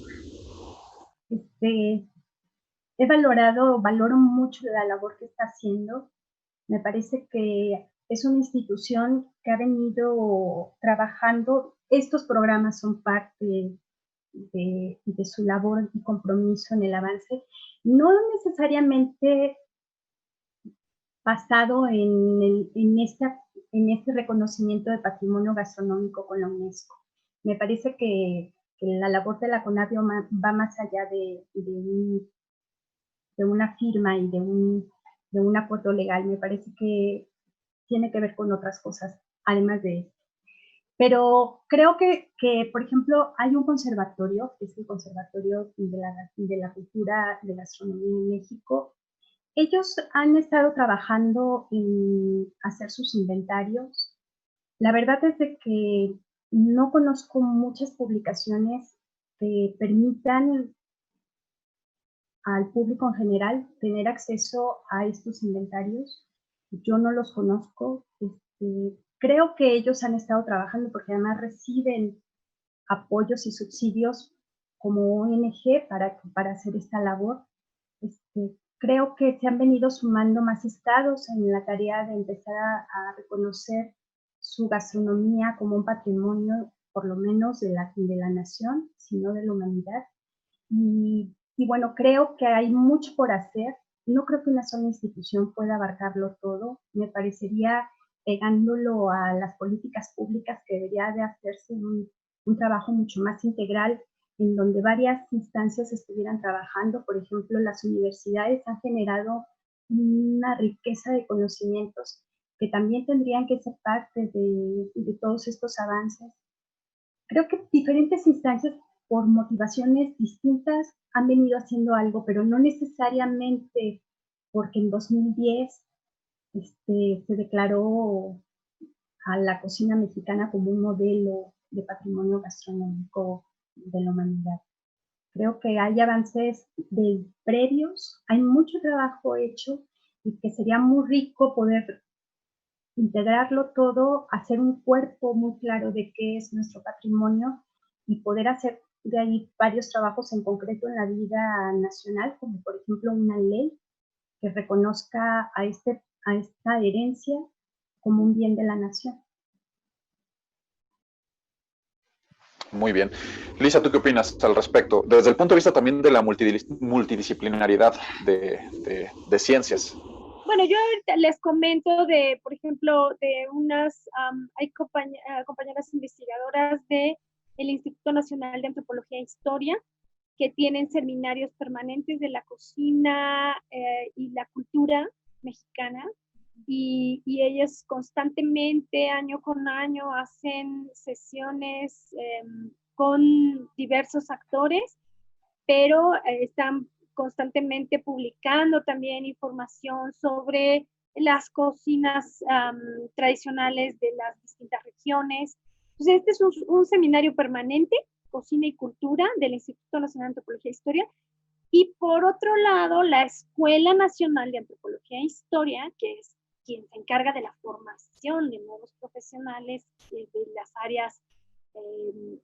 valoro mucho la labor que está haciendo. Me parece que es una institución que ha venido trabajando. Estos programas son parte de su labor y compromiso en el avance, no necesariamente basado en este reconocimiento de patrimonio gastronómico con la UNESCO. Me parece que la labor de la Conavio va más allá de una firma y de un acuerdo legal. Me parece que tiene que ver con otras cosas, además de esto. Pero creo que, por ejemplo, hay un conservatorio, que es el Conservatorio de la Cultura de Gastronomía en México. Ellos han estado trabajando en hacer sus inventarios. La verdad es de que no conozco muchas publicaciones que permitan al público en general tener acceso a estos inventarios. Yo no los conozco. Creo que ellos han estado trabajando porque además reciben apoyos y subsidios como ONG para hacer esta labor. Creo que se han venido sumando más estados en la tarea de empezar a reconocer su gastronomía como un patrimonio, por lo menos de la nación, sino de la humanidad. Y bueno, creo que hay mucho por hacer. No creo que una sola institución pueda abarcarlo todo. Me parecería, pegándolo a las políticas públicas, que debería de hacerse un trabajo mucho más integral en donde varias instancias estuvieran trabajando. Por ejemplo, las universidades han generado una riqueza de conocimientos que también tendrían que ser parte de todos estos avances. Creo que diferentes instancias, por motivaciones distintas, han venido haciendo algo, pero no necesariamente porque en 2010 se declaró a la cocina mexicana como un modelo de patrimonio gastronómico de la humanidad. Creo que hay avances previos, hay mucho trabajo hecho y que sería muy rico poder integrarlo todo, hacer un cuerpo muy claro de qué es nuestro patrimonio y poder hacer de ahí varios trabajos en concreto en la vida nacional, como por ejemplo una ley que reconozca a esta herencia como un bien de la nación. Muy bien. Lisa, ¿tú qué opinas al respecto? Desde el punto de vista también de la multidisciplinaridad de ciencias. Bueno, yo les comento por ejemplo, hay compañeras investigadoras del Instituto Nacional de Antropología e Historia que tienen seminarios permanentes de la cocina y la cultura mexicana, y ellas constantemente, año con año, hacen sesiones con diversos actores, pero están constantemente publicando también información sobre las cocinas tradicionales de las distintas regiones. Entonces, este es un seminario permanente, Cocina y Cultura, del Instituto Nacional de Antropología e Historia. Y por otro lado, la Escuela Nacional de Antropología e Historia, que es quien se encarga de la formación de nuevos profesionales de las áreas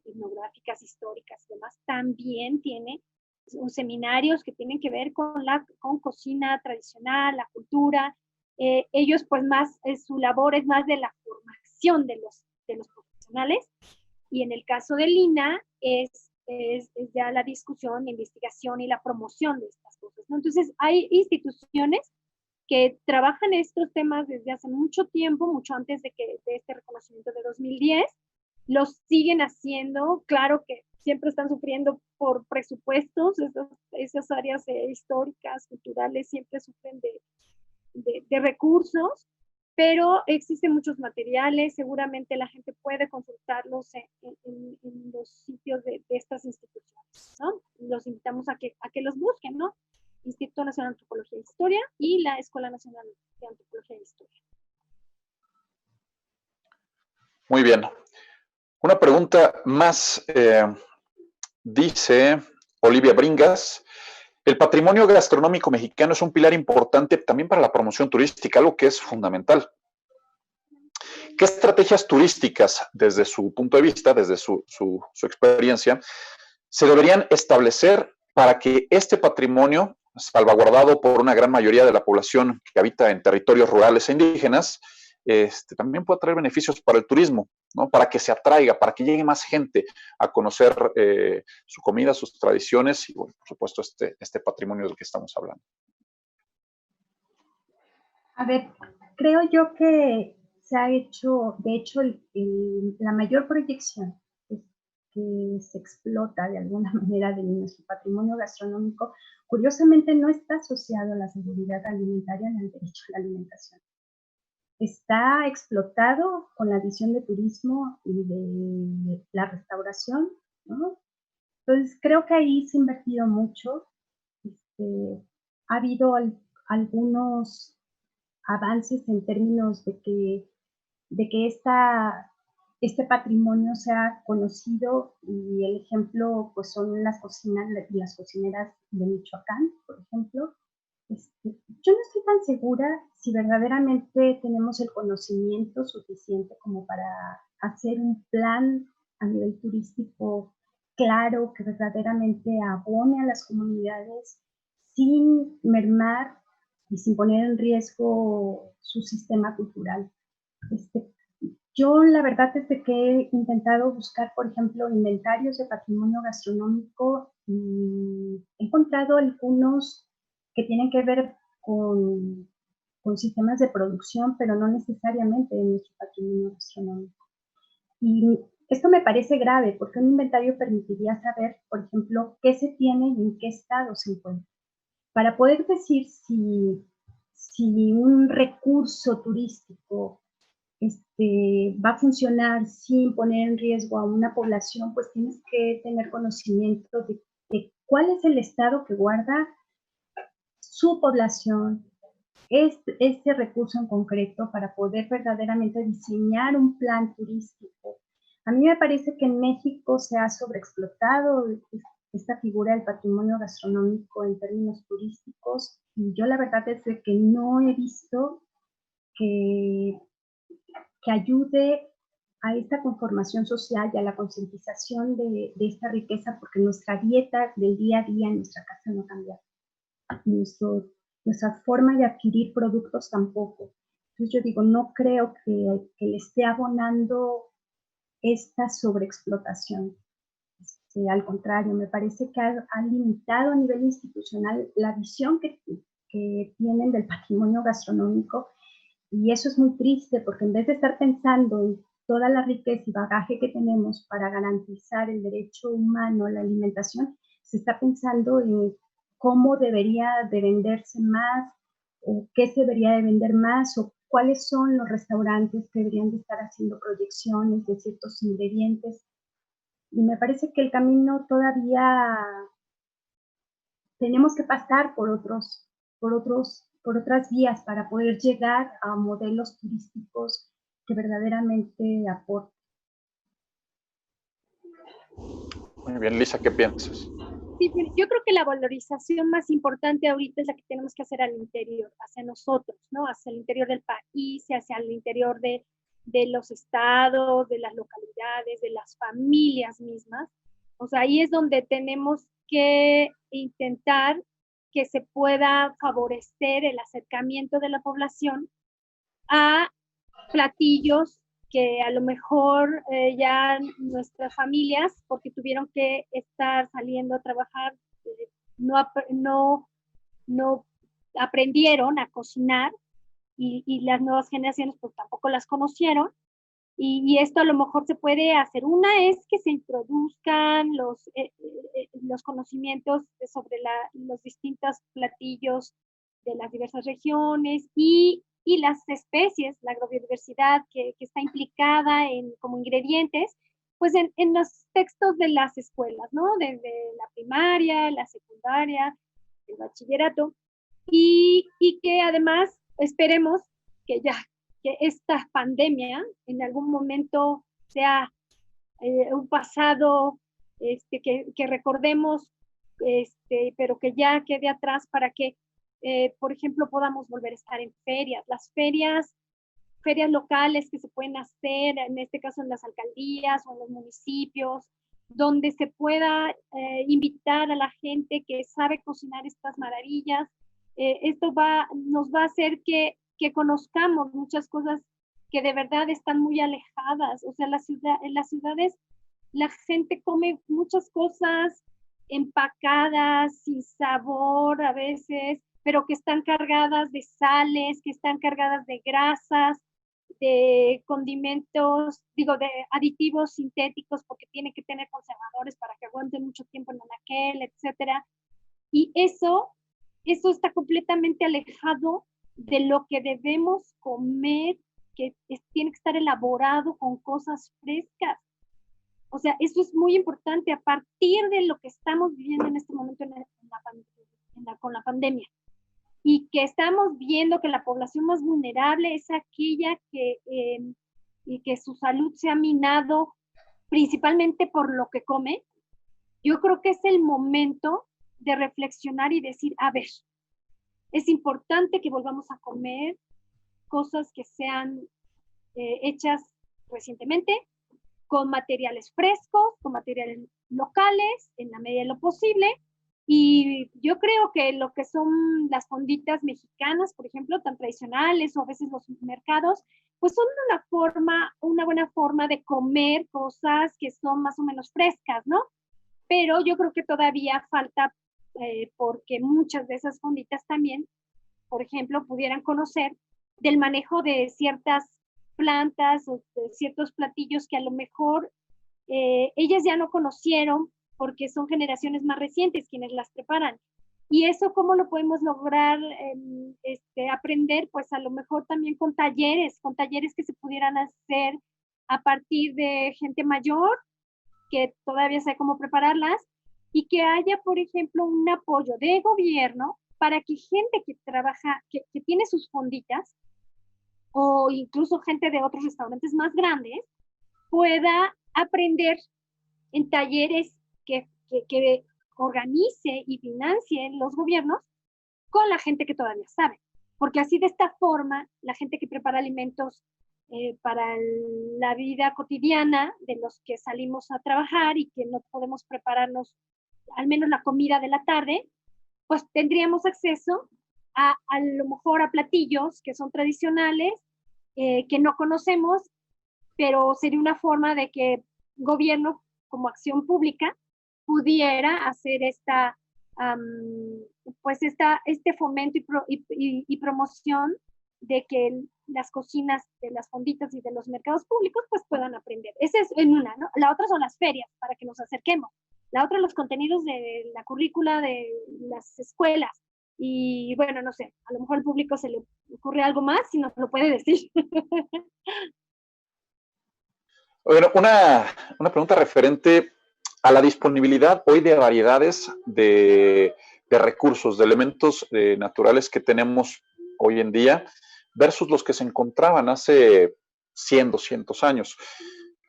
etnográficas, históricas y demás, también tiene seminarios que tienen que ver con cocina tradicional, la cultura. Ellos pues su labor es más de la formación de los profesionales, y en el caso de Lina es ya la discusión, la investigación y la promoción de estas cosas, ¿no? Entonces hay instituciones que trabajan estos temas desde hace mucho tiempo, mucho antes de este reconocimiento de 2010, los siguen haciendo. Claro que siempre están sufriendo por presupuestos, esas áreas históricas, culturales, siempre sufren de recursos, pero existen muchos materiales, seguramente la gente puede consultarlos en los sitios de estas instituciones, ¿no? Los invitamos a que los busquen, ¿no? Instituto Nacional de Antropología e Historia y la Escuela Nacional de Antropología e Historia. Muy bien. Una pregunta más, dice Olivia Bringas. El patrimonio gastronómico mexicano es un pilar importante también para la promoción turística, algo que es fundamental. ¿Qué estrategias turísticas, desde su punto de vista, desde su experiencia, se deberían establecer para que este patrimonio, salvaguardado por una gran mayoría de la población que habita en territorios rurales e indígenas, también pueda traer beneficios para el turismo, ¿no? Para que se atraiga, para que llegue más gente a conocer su comida, sus tradiciones y, bueno, por supuesto, este patrimonio del que estamos hablando? A ver, creo yo que se ha hecho, de hecho, la mayor proyección que se explota de alguna manera de nuestro patrimonio gastronómico, curiosamente no está asociado a la seguridad alimentaria ni al derecho a la alimentación. Está explotado con la visión de turismo y de la restauración, ¿no? Entonces, creo que ahí se ha invertido mucho. Ha habido algunos avances en términos de que este patrimonio sea conocido, y el ejemplo pues son las cocineras de Michoacán, por ejemplo. Yo no estoy tan segura si verdaderamente tenemos el conocimiento suficiente como para hacer un plan a nivel turístico claro, que verdaderamente abone a las comunidades sin mermar y sin poner en riesgo su sistema cultural. Yo, la verdad, desde que he intentado buscar, por ejemplo, inventarios de patrimonio gastronómico, he encontrado algunos que tienen que ver con sistemas de producción, pero no necesariamente de nuestro patrimonio gastronómico. Y esto me parece grave, porque un inventario permitiría saber, por ejemplo, qué se tiene y en qué estado se encuentra, para poder decir si un recurso turístico va a funcionar sin poner en riesgo a una población. Pues tienes que tener conocimiento de cuál es el estado que guarda su población, este recurso en concreto, para poder verdaderamente diseñar un plan turístico. A mí me parece que en México se ha sobreexplotado esta figura del patrimonio gastronómico en términos turísticos, y yo la verdad es que no he visto que ayude a esta conformación social y a la concientización de esta riqueza, porque nuestra dieta del día a día en nuestra casa no cambia. Nuestra forma de adquirir productos tampoco. Entonces yo digo, no creo que le esté abonando esta sobreexplotación. Al contrario, me parece que ha limitado a nivel institucional la visión que tienen del patrimonio gastronómico. Y eso es muy triste, porque en vez de estar pensando en toda la riqueza y bagaje que tenemos para garantizar el derecho humano a la alimentación, se está pensando en cómo debería de venderse más, o qué se debería de vender más, o cuáles son los restaurantes que deberían de estar haciendo proyecciones de ciertos ingredientes. Y me parece que el camino todavía tenemos que pasar por otras vías para poder llegar a modelos turísticos que verdaderamente aporten. Muy bien, Lisa, ¿qué piensas? Sí, yo creo que la valorización más importante ahorita es la que tenemos que hacer al interior, hacia nosotros, ¿no? Hacia el interior del país, hacia el interior de los estados, de las localidades, de las familias mismas. O sea, ahí es donde tenemos que intentar que se pueda favorecer el acercamiento de la población a platillos que a lo mejor ya nuestras familias, porque tuvieron que estar saliendo a trabajar, no aprendieron a cocinar, y las nuevas generaciones pues tampoco las conocieron. Y esto a lo mejor se puede hacer. Una es que se introduzcan los conocimientos sobre los distintos platillos de las diversas regiones y las especies, la agrobiodiversidad que está implicada como ingredientes, pues en los textos de las escuelas, ¿no? Desde la primaria, la secundaria, el bachillerato, y que además esperemos que ya, que esta pandemia en algún momento sea un pasado que recordemos, pero que ya quede atrás para que, por ejemplo, podamos volver a estar en ferias. Las ferias locales que se pueden hacer, en este caso en las alcaldías o en los municipios, donde se pueda invitar a la gente que sabe cocinar estas maravillas. Esto nos va a hacer que conozcamos muchas cosas que de verdad están muy alejadas. O sea, en las ciudades la gente come muchas cosas empacadas, sin sabor a veces, pero que están cargadas de sales, que están cargadas de grasas, de condimentos, de aditivos sintéticos, porque tiene que tener conservadores para que aguanten mucho tiempo en anaquel, etcétera. Y eso está completamente alejado de lo que debemos comer, que tiene que estar elaborado con cosas frescas. O sea, eso es muy importante a partir de lo que estamos viviendo en este momento con la pandemia. Y que estamos viendo que la población más vulnerable es aquella y que su salud se ha minado principalmente por lo que come. Yo creo que es el momento de reflexionar y decir, a ver, es importante que volvamos a comer cosas que sean hechas recientemente, con materiales frescos, con materiales locales, en la medida de lo posible. Y yo creo que lo que son las fonditas mexicanas, por ejemplo, tan tradicionales, o a veces los mercados, pues son una buena forma de comer cosas que son más o menos frescas, ¿no? Pero yo creo que todavía falta, porque muchas de esas fonditas también, por ejemplo, pudieran conocer del manejo de ciertas plantas o de ciertos platillos que a lo mejor ellas ya no conocieron porque son generaciones más recientes quienes las preparan. Y eso, ¿cómo lo podemos lograr aprender? Pues a lo mejor también con talleres que se pudieran hacer a partir de gente mayor que todavía sabe cómo prepararlas, y que haya, por ejemplo, un apoyo de gobierno para que gente que trabaja, que tiene sus fonditas, o incluso gente de otros restaurantes más grandes, pueda aprender en talleres que organice y financie los gobiernos con la gente que todavía sabe. Porque así, de esta forma, la gente que prepara alimentos para la vida cotidiana, de los que salimos a trabajar y que no podemos prepararnos al menos la comida de la tarde, pues tendríamos acceso a lo mejor a platillos que son tradicionales, que no conocemos, pero sería una forma de que gobierno, como acción pública, pudiera hacer este fomento y promoción de que las cocinas de las fonditas y de los mercados públicos pues puedan aprender. Esa es en una, ¿no? La otra son las ferias, para que nos acerquemos. La otra, los contenidos de la currícula de las escuelas. Y bueno, no sé, a lo mejor al público se le ocurre algo más y nos lo puede decir. Bueno, una pregunta referente a la disponibilidad hoy de variedades de recursos, de elementos naturales que tenemos hoy en día versus los que se encontraban hace 100, 200 años.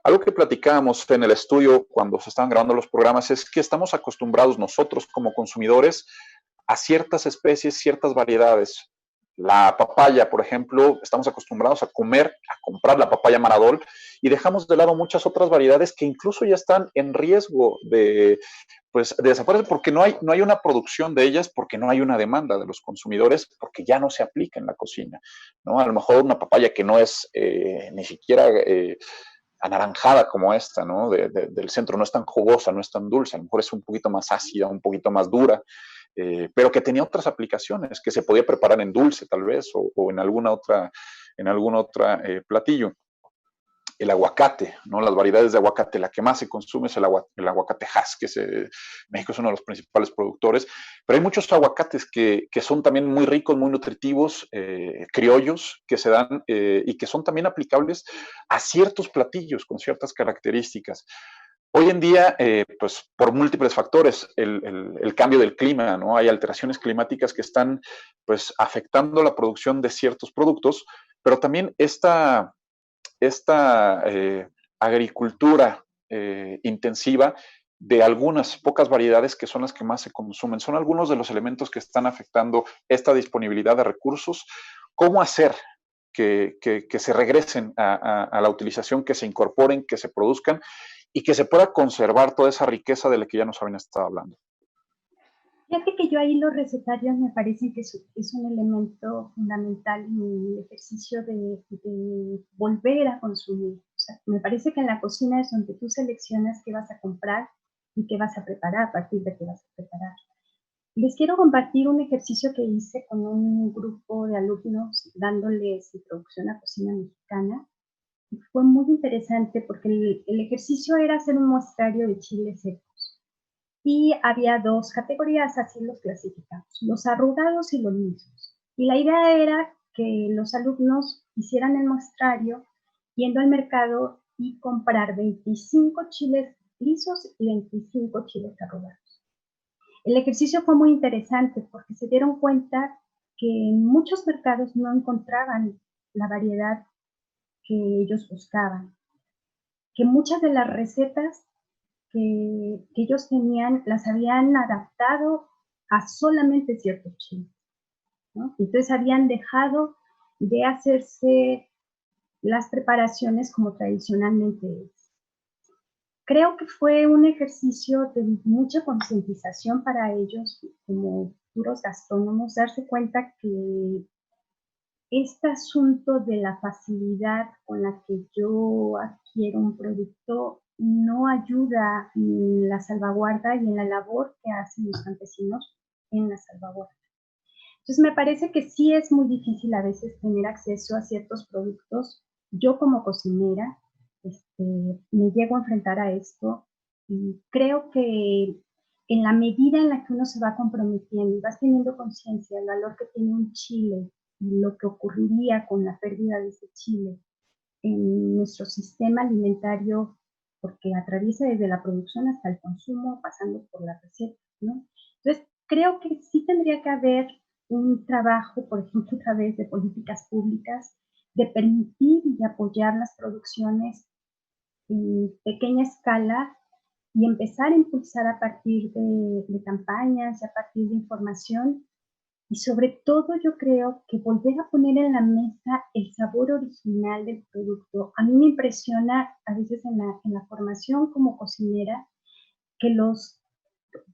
Algo que platicábamos en el estudio cuando se estaban grabando los programas es que estamos acostumbrados nosotros como consumidores a ciertas especies, ciertas variedades. La papaya, por ejemplo, estamos acostumbrados a comprar la papaya Maradol, y dejamos de lado muchas otras variedades que incluso ya están en riesgo de desaparecer, porque no hay una producción de ellas, porque no hay una demanda de los consumidores, porque ya no se aplica en la cocina, ¿no? A lo mejor una papaya que no es ni siquiera anaranjada como esta, ¿no? Del centro, no es tan jugosa, no es tan dulce, a lo mejor es un poquito más ácida, un poquito más dura, pero que tenía otras aplicaciones, que se podía preparar en dulce tal vez, o en alguna otra platillo. El aguacate, ¿no? Las variedades de aguacate, la que más se consume es el aguacate Hass, que México es uno de los principales productores, pero hay muchos aguacates que son también muy ricos, muy nutritivos, criollos, que se dan y que son también aplicables a ciertos platillos con ciertas características. Hoy en día, pues por múltiples factores, el cambio del clima, ¿no? Hay alteraciones climáticas que están pues afectando la producción de ciertos productos, pero también esta agricultura intensiva de algunas pocas variedades que son las que más se consumen. Son algunos de los elementos que están afectando esta disponibilidad de recursos. ¿Cómo hacer que se regresen a la utilización, que se incorporen, que se produzcan y que se pueda conservar toda esa riqueza de la que ya nos habían estado hablando? Fíjate que yo ahí los recetarios me parecen que es un elemento fundamental en el ejercicio de volver a consumir. O sea, me parece que en la cocina es donde tú seleccionas qué vas a comprar y qué vas a preparar, a partir de qué vas a preparar. Les quiero compartir un ejercicio que hice con un grupo de alumnos dándoles introducción a cocina mexicana. Y fue muy interesante porque el ejercicio era hacer un muestrario de chiles secos. Y había dos categorías, así los clasificamos, los arrugados y los lisos. Y la idea era que los alumnos hicieran el muestrario yendo al mercado y comprar 25 chiles lisos y 25 chiles arrugados. El ejercicio fue muy interesante porque se dieron cuenta que en muchos mercados no encontraban la variedad que ellos buscaban, que muchas de las recetas que ellos tenían las habían adaptado a solamente ciertos chiles, ¿no? Entonces habían dejado de hacerse las preparaciones como tradicionalmente es. Creo que fue un ejercicio de mucha concientización para ellos como futuros gastrónomos, darse cuenta que este asunto de la facilidad con la que yo adquiero un producto no ayuda en la salvaguarda y en la labor que hacen los campesinos en la salvaguarda. Entonces me parece que sí es muy difícil a veces tener acceso a ciertos productos. Yo como cocinera me llego a enfrentar a esto y creo que en la medida en la que uno se va comprometiendo y vas teniendo conciencia del valor que tiene un chile y lo que ocurriría con la pérdida de ese chile en nuestro sistema alimentario, porque atraviesa desde la producción hasta el consumo, pasando por la receta, ¿no? Entonces, creo que sí tendría que haber un trabajo, por ejemplo, a través de políticas públicas, de permitir y apoyar las producciones en pequeña escala y empezar a impulsar a partir de campañas, a partir de información y sobre todo yo creo que volver a poner en la mesa el sabor original del producto. A mí me impresiona a veces en la formación como cocinera que los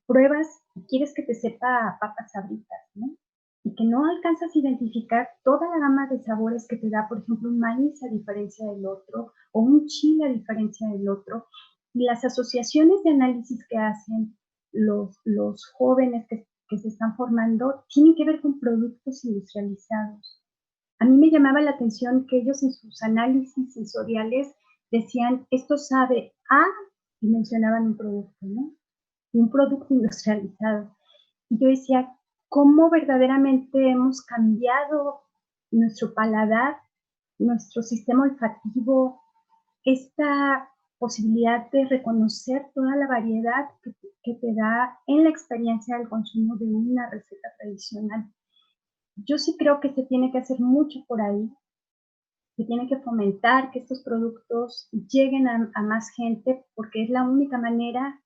pruebas y quieres que te sepa a papas sabritas, ¿no? Y que no alcanzas a identificar toda la gama de sabores que te da, por ejemplo, un maíz a diferencia del otro o un chile a diferencia del otro. Y las asociaciones de análisis que hacen los jóvenes que se están formando tienen que ver con productos industrializados. A mí me llamaba la atención que ellos en sus análisis sensoriales decían, esto sabe a, y mencionaban un producto, ¿no? Un producto industrializado. Y yo decía, ¿cómo verdaderamente hemos cambiado nuestro paladar, nuestro sistema olfativo, esta posibilidad de reconocer toda la variedad que te da en la experiencia del consumo de una receta tradicional? Yo sí creo que se tiene que hacer mucho por ahí, se tiene que fomentar que estos productos lleguen a más gente, porque es la única manera.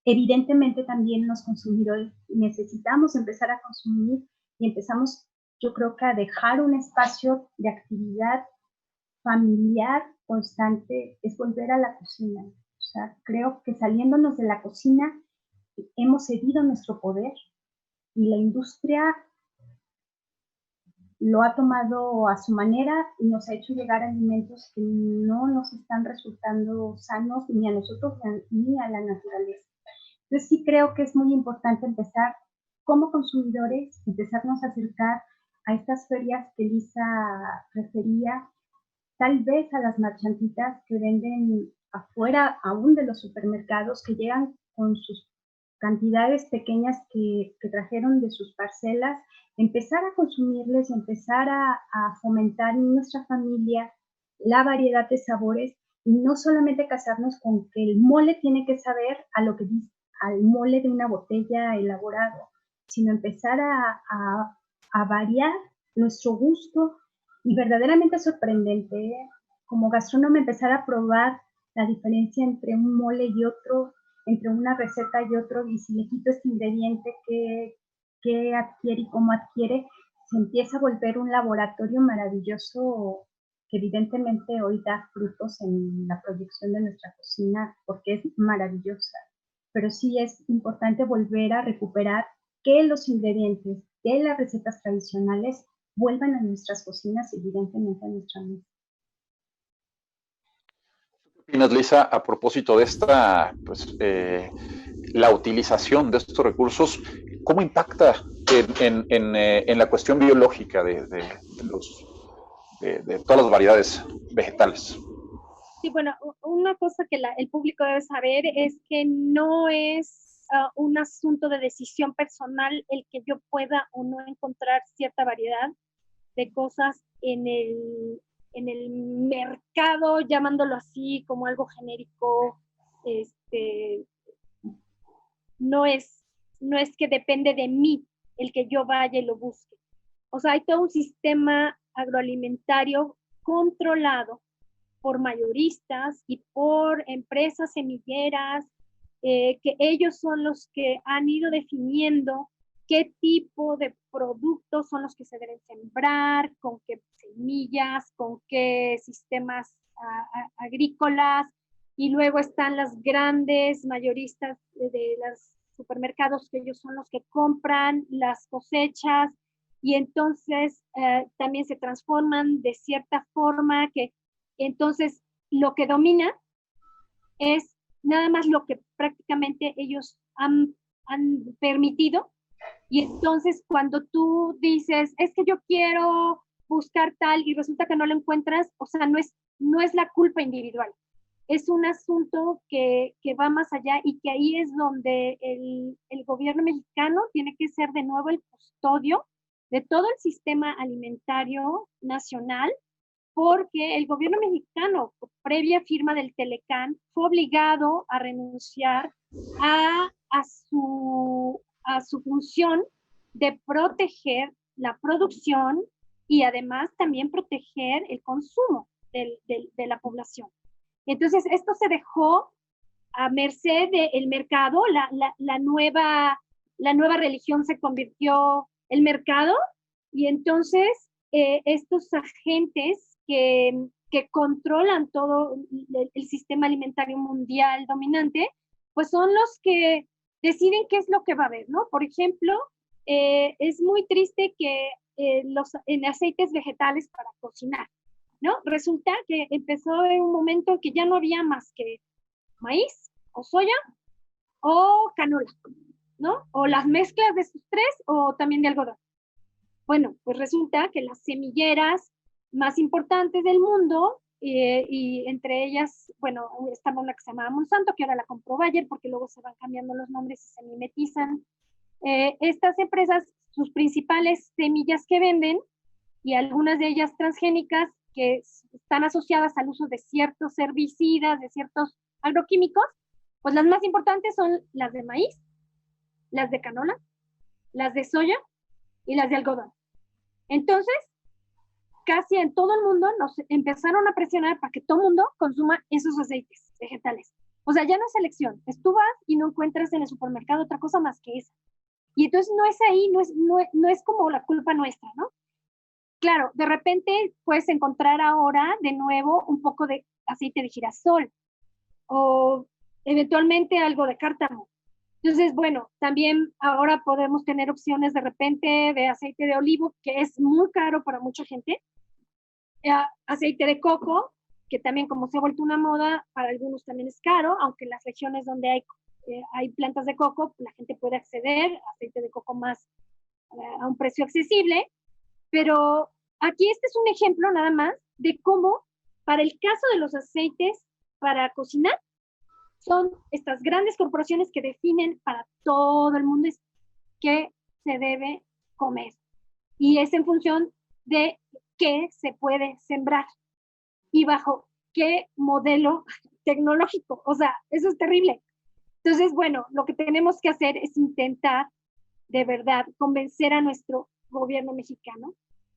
Evidentemente también los consumidores necesitamos empezar a consumir y empezamos, yo creo que a dejar un espacio de actividad familiar constante, es volver a la cocina. O sea, creo que saliéndonos de la cocina hemos cedido nuestro poder y la industria lo ha tomado a su manera y nos ha hecho llegar alimentos que no nos están resultando sanos ni a nosotros ni a la naturaleza. Entonces sí creo que es muy importante empezar como consumidores, empezarnos a acercar a estas ferias que Lisa refería, tal vez a las marchantitas que venden afuera aún de los supermercados, que llegan con sus cantidades pequeñas que trajeron de sus parcelas, empezar a consumirles, empezar a fomentar en nuestra familia la variedad de sabores no solamente casarnos con que el mole tiene que saber a lo que dice, al mole de una botella elaborado, sino empezar a variar nuestro gusto y verdaderamente sorprendente, ¿eh? Como gastrónomo empezar a probar la diferencia entre un mole y otro, entre una receta y otro, y si le quito este ingrediente, qué adquiere y cómo adquiere, se empieza a volver un laboratorio maravilloso que evidentemente hoy da frutos en la proyección de nuestra cocina porque es maravillosa. Pero sí es importante volver a recuperar que los ingredientes de las recetas tradicionales vuelvan a nuestras cocinas y evidentemente a nuestra mesa. ¿Qué opinas, Lisa, a propósito de esta, pues, la utilización de estos recursos, cómo impacta en la cuestión biológica de todas las variedades vegetales? Sí, bueno, una cosa que el público debe saber es que no es un asunto de decisión personal el que yo pueda o no encontrar cierta variedad de cosas en el mercado, llamándolo así, como algo genérico. No es que depende de mí el que yo vaya y lo busque. O sea, hay todo un sistema agroalimentario controlado por mayoristas y por empresas semilleras, que ellos son los que han ido definiendo qué tipo de productos son los que se deben sembrar, con qué semillas, con qué sistemas agrícolas, y luego están las grandes mayoristas de los supermercados, que ellos son los que compran las cosechas, y entonces también se transforman de cierta forma que entonces lo que domina es nada más lo que prácticamente ellos han permitido. Y entonces cuando tú dices, es que yo quiero buscar tal y resulta que no lo encuentras, o sea, no es la culpa individual. Es un asunto que va más allá, y que ahí es donde el gobierno mexicano tiene que ser de nuevo el custodio de todo el sistema alimentario nacional, porque el gobierno mexicano, previa firma del Telecán, fue obligado a renunciar a su función de proteger la producción y además también proteger el consumo de la población. Entonces, esto se dejó a merced del mercado. La nueva religión se convirtió el mercado, y entonces estos agentes que controlan todo el sistema alimentario mundial dominante, pues son los que deciden qué es lo que va a haber, ¿no? Por ejemplo, es muy triste que en aceites vegetales para cocinar, ¿no? Resulta que empezó en un momento en que ya no había más que maíz o soya o canola, ¿no? O las mezclas de estos tres, o también de algodón. Bueno, pues resulta que las semilleras más importantes del mundo, y entre ellas, bueno, estaba una que se llamaba Monsanto, que ahora la compró Bayer, porque luego se van cambiando los nombres y se mimetizan. Estas empresas, sus principales semillas que venden, y algunas de ellas transgénicas, que están asociadas al uso de ciertos herbicidas, de ciertos agroquímicos, pues las más importantes son las de maíz, las de canola, las de soya y las de algodón. Entonces, casi en todo el mundo nos empezaron a presionar para que todo el mundo consuma esos aceites vegetales. O sea, ya no es elección, tú vas y no encuentras en el supermercado otra cosa más que esa. Y entonces no es ahí, no es como la culpa nuestra, ¿no? Claro, de repente puedes encontrar ahora de nuevo un poco de aceite de girasol, o eventualmente algo de cártamo. Entonces, bueno, también ahora podemos tener opciones de repente de aceite de olivo, que es muy caro para mucha gente. Aceite de coco, que también, como se ha vuelto una moda, para algunos también es caro, aunque en las regiones donde hay plantas de coco, la gente puede acceder a aceite de coco más a un precio accesible. Pero aquí este es un ejemplo nada más de cómo, para el caso de los aceites para cocinar, son estas grandes corporaciones que definen para todo el mundo qué se debe comer. Y es en función de qué se puede sembrar y bajo qué modelo tecnológico. O sea, eso es terrible. Entonces, bueno, lo que tenemos que hacer es intentar de verdad convencer a nuestro gobierno mexicano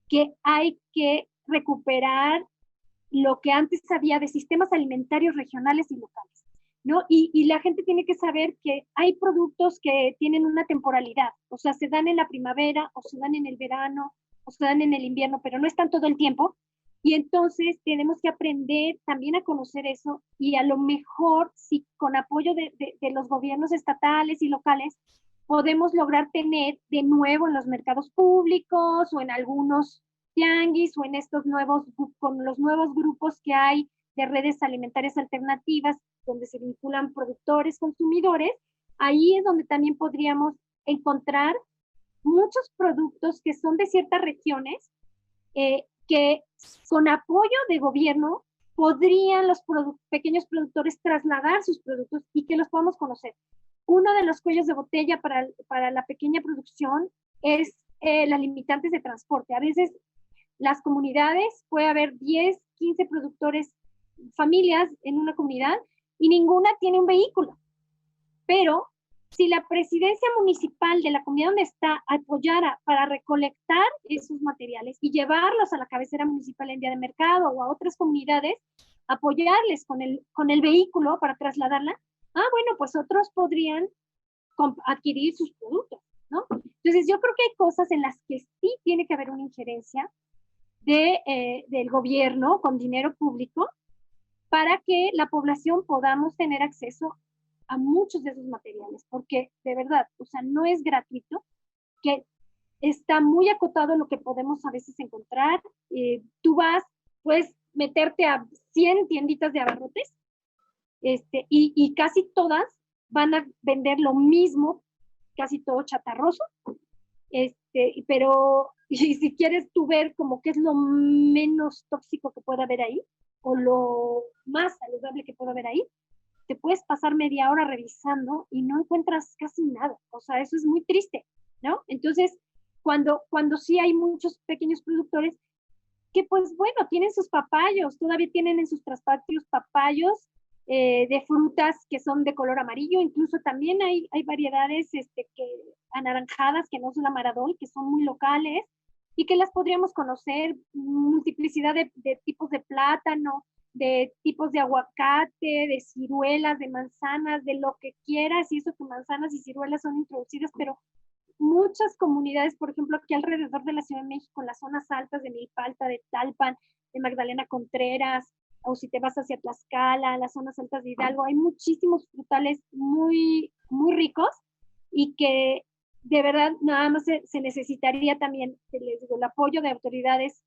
que hay que recuperar lo que antes había de sistemas alimentarios regionales y locales, ¿no? Y la gente tiene que saber que hay productos que tienen una temporalidad, o sea, se dan en la primavera, o se dan en el verano, o se dan en el invierno, pero no están todo el tiempo. Y entonces tenemos que aprender también a conocer eso y a lo mejor, si con apoyo de los gobiernos estatales y locales, podemos lograr tener de nuevo en los mercados públicos o en algunos tianguis o en estos nuevos, con los nuevos grupos que hay de redes alimentarias alternativas, donde se vinculan productores, consumidores, ahí es donde también podríamos encontrar muchos productos que son de ciertas regiones, que con apoyo de gobierno podrían los pequeños productores trasladar sus productos y que los podamos conocer. Uno de los cuellos de botella para la pequeña producción es las limitantes de transporte. A veces las comunidades, puede haber 10, 15 productores, familias en una comunidad y ninguna tiene un vehículo. Pero si la presidencia municipal de la comunidad donde está apoyara para recolectar esos materiales y llevarlos a la cabecera municipal en día de mercado o a otras comunidades, apoyarles con el vehículo para trasladarla, bueno, pues otros podrían adquirir sus productos, ¿no? Entonces yo creo que hay cosas en las que sí tiene que haber una injerencia del gobierno con dinero público para que la población podamos tener acceso a muchos de esos materiales, porque de verdad, o sea, no es gratuito, que está muy acotado lo que podemos a veces encontrar. Tú puedes meterte a 100 tienditas de abarrotes, y casi todas van a vender lo mismo, casi todo chatarroso, pero y si quieres tú ver como qué es lo menos tóxico que pueda haber ahí, o lo más saludable que pueda haber ahí, te puedes pasar media hora revisando y no encuentras casi nada. O sea, eso es muy triste, ¿no? Entonces, cuando sí hay muchos pequeños productores que, pues bueno, tienen sus papayos, todavía tienen en sus traspatios papayos de frutas que son de color amarillo, incluso también hay variedades anaranjadas que no son la maradol, que son muy locales y que las podríamos conocer, multiplicidad de tipos de plátano, de tipos de aguacate, de ciruelas, de manzanas, de lo que quieras, y eso que manzanas y ciruelas son introducidas, pero muchas comunidades, por ejemplo, aquí alrededor de la Ciudad de México, en las zonas altas de Milpalta, de Talpan, de Magdalena Contreras, o si te vas hacia Tlaxcala, las zonas altas de Hidalgo, hay muchísimos frutales muy, muy ricos y que de verdad nada más se necesitaría también, les digo, el apoyo de autoridades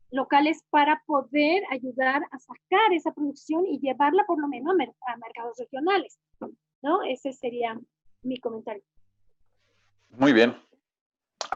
locales para poder ayudar a sacar esa producción y llevarla por lo menos a mercados regionales, ¿no? Ese sería mi comentario. Muy bien.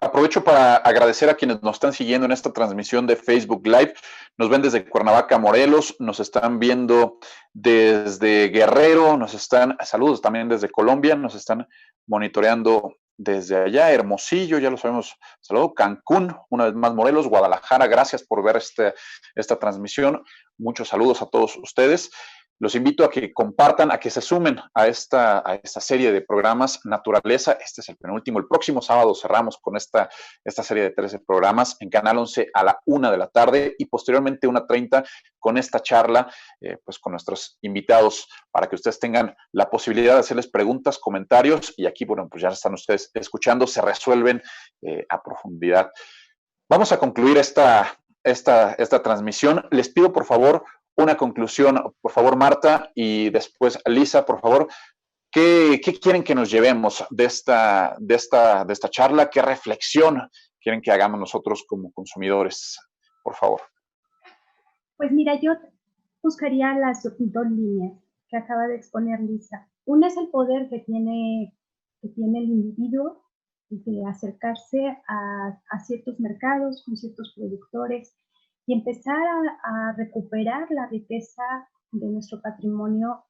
Aprovecho para agradecer a quienes nos están siguiendo en esta transmisión de Facebook Live. Nos ven desde Cuernavaca, Morelos, nos están viendo desde Guerrero, saludos también desde Colombia, nos están monitoreando desde allá, Hermosillo, ya lo sabemos, saludo, Cancún, una vez más Morelos, Guadalajara, gracias por ver esta transmisión. Muchos saludos a todos ustedes. Los invito a que compartan, a que se sumen a esta serie de programas Naturaleza. Este es el penúltimo. El próximo sábado cerramos con esta serie de 13 programas en Canal 11 a la 1 de la tarde y posteriormente 1:30 con esta charla, pues con nuestros invitados para que ustedes tengan la posibilidad de hacerles preguntas, comentarios y aquí, bueno, pues ya están ustedes escuchando, se resuelven a profundidad. Vamos a concluir esta transmisión. Les pido, por favor, una conclusión, por favor, Marta, y después Lisa, por favor. ¿Qué quieren que nos llevemos de esta charla? ¿Qué reflexión quieren que hagamos nosotros como consumidores? Por favor. Pues mira, yo buscaría las 2 líneas que acaba de exponer Lisa. Una es el poder que tiene el individuo de acercarse a ciertos mercados con ciertos productores y empezar a recuperar la riqueza de nuestro patrimonio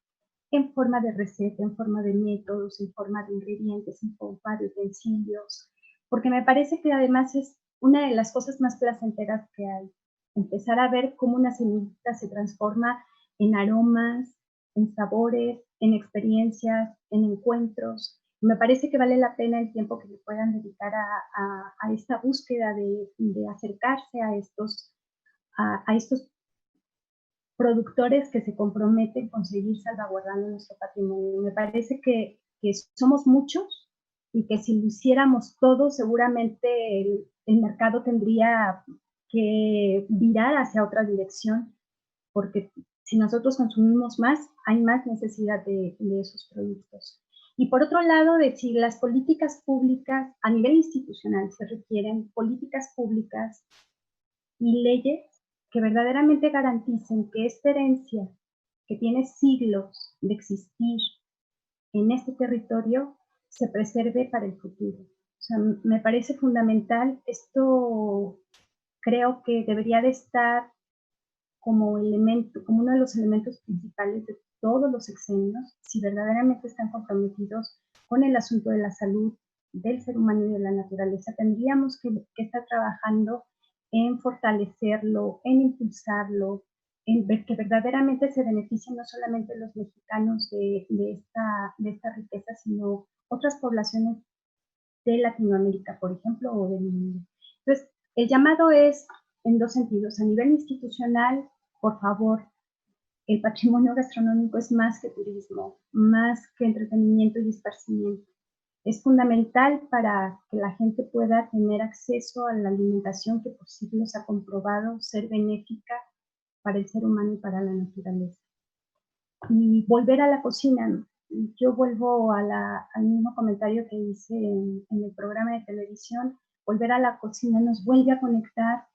en forma de receta, en forma de métodos, en forma de ingredientes, en forma de utensilios, porque me parece que además es una de las cosas más placenteras que hay, empezar a ver cómo una semillita se transforma en aromas, en sabores, en experiencias, en encuentros. Me parece que vale la pena el tiempo que le puedan dedicar a esta búsqueda de acercarse a estos productores que se comprometen con seguir salvaguardando nuestro patrimonio. Me parece que somos muchos y que si lo hiciéramos todos, seguramente el mercado tendría que virar hacia otra dirección, porque si nosotros consumimos más, hay más necesidad de esos productos. Y por otro lado, decir, las políticas públicas a nivel institucional se requieren políticas públicas y leyes que verdaderamente garanticen que esta herencia que tiene siglos de existir en este territorio se preserve para el futuro. O sea, me parece fundamental. Esto creo que debería de estar como uno de los elementos principales de todos los sexenios, si verdaderamente están comprometidos con el asunto de la salud del ser humano y de la naturaleza. Tendríamos que estar trabajando en fortalecerlo, en impulsarlo, en ver que verdaderamente se beneficien no solamente los mexicanos de esta riqueza, sino otras poblaciones de Latinoamérica, por ejemplo, o del mundo. Entonces, el llamado es en dos sentidos. A nivel institucional, por favor, el patrimonio gastronómico es más que turismo, más que entretenimiento y esparcimiento. Es fundamental para que la gente pueda tener acceso a la alimentación que por siglos ha comprobado ser benéfica para el ser humano y para la naturaleza. Y volver a la cocina. Yo vuelvo al mismo comentario que hice en el programa de televisión. Volver a la cocina nos vuelve a conectar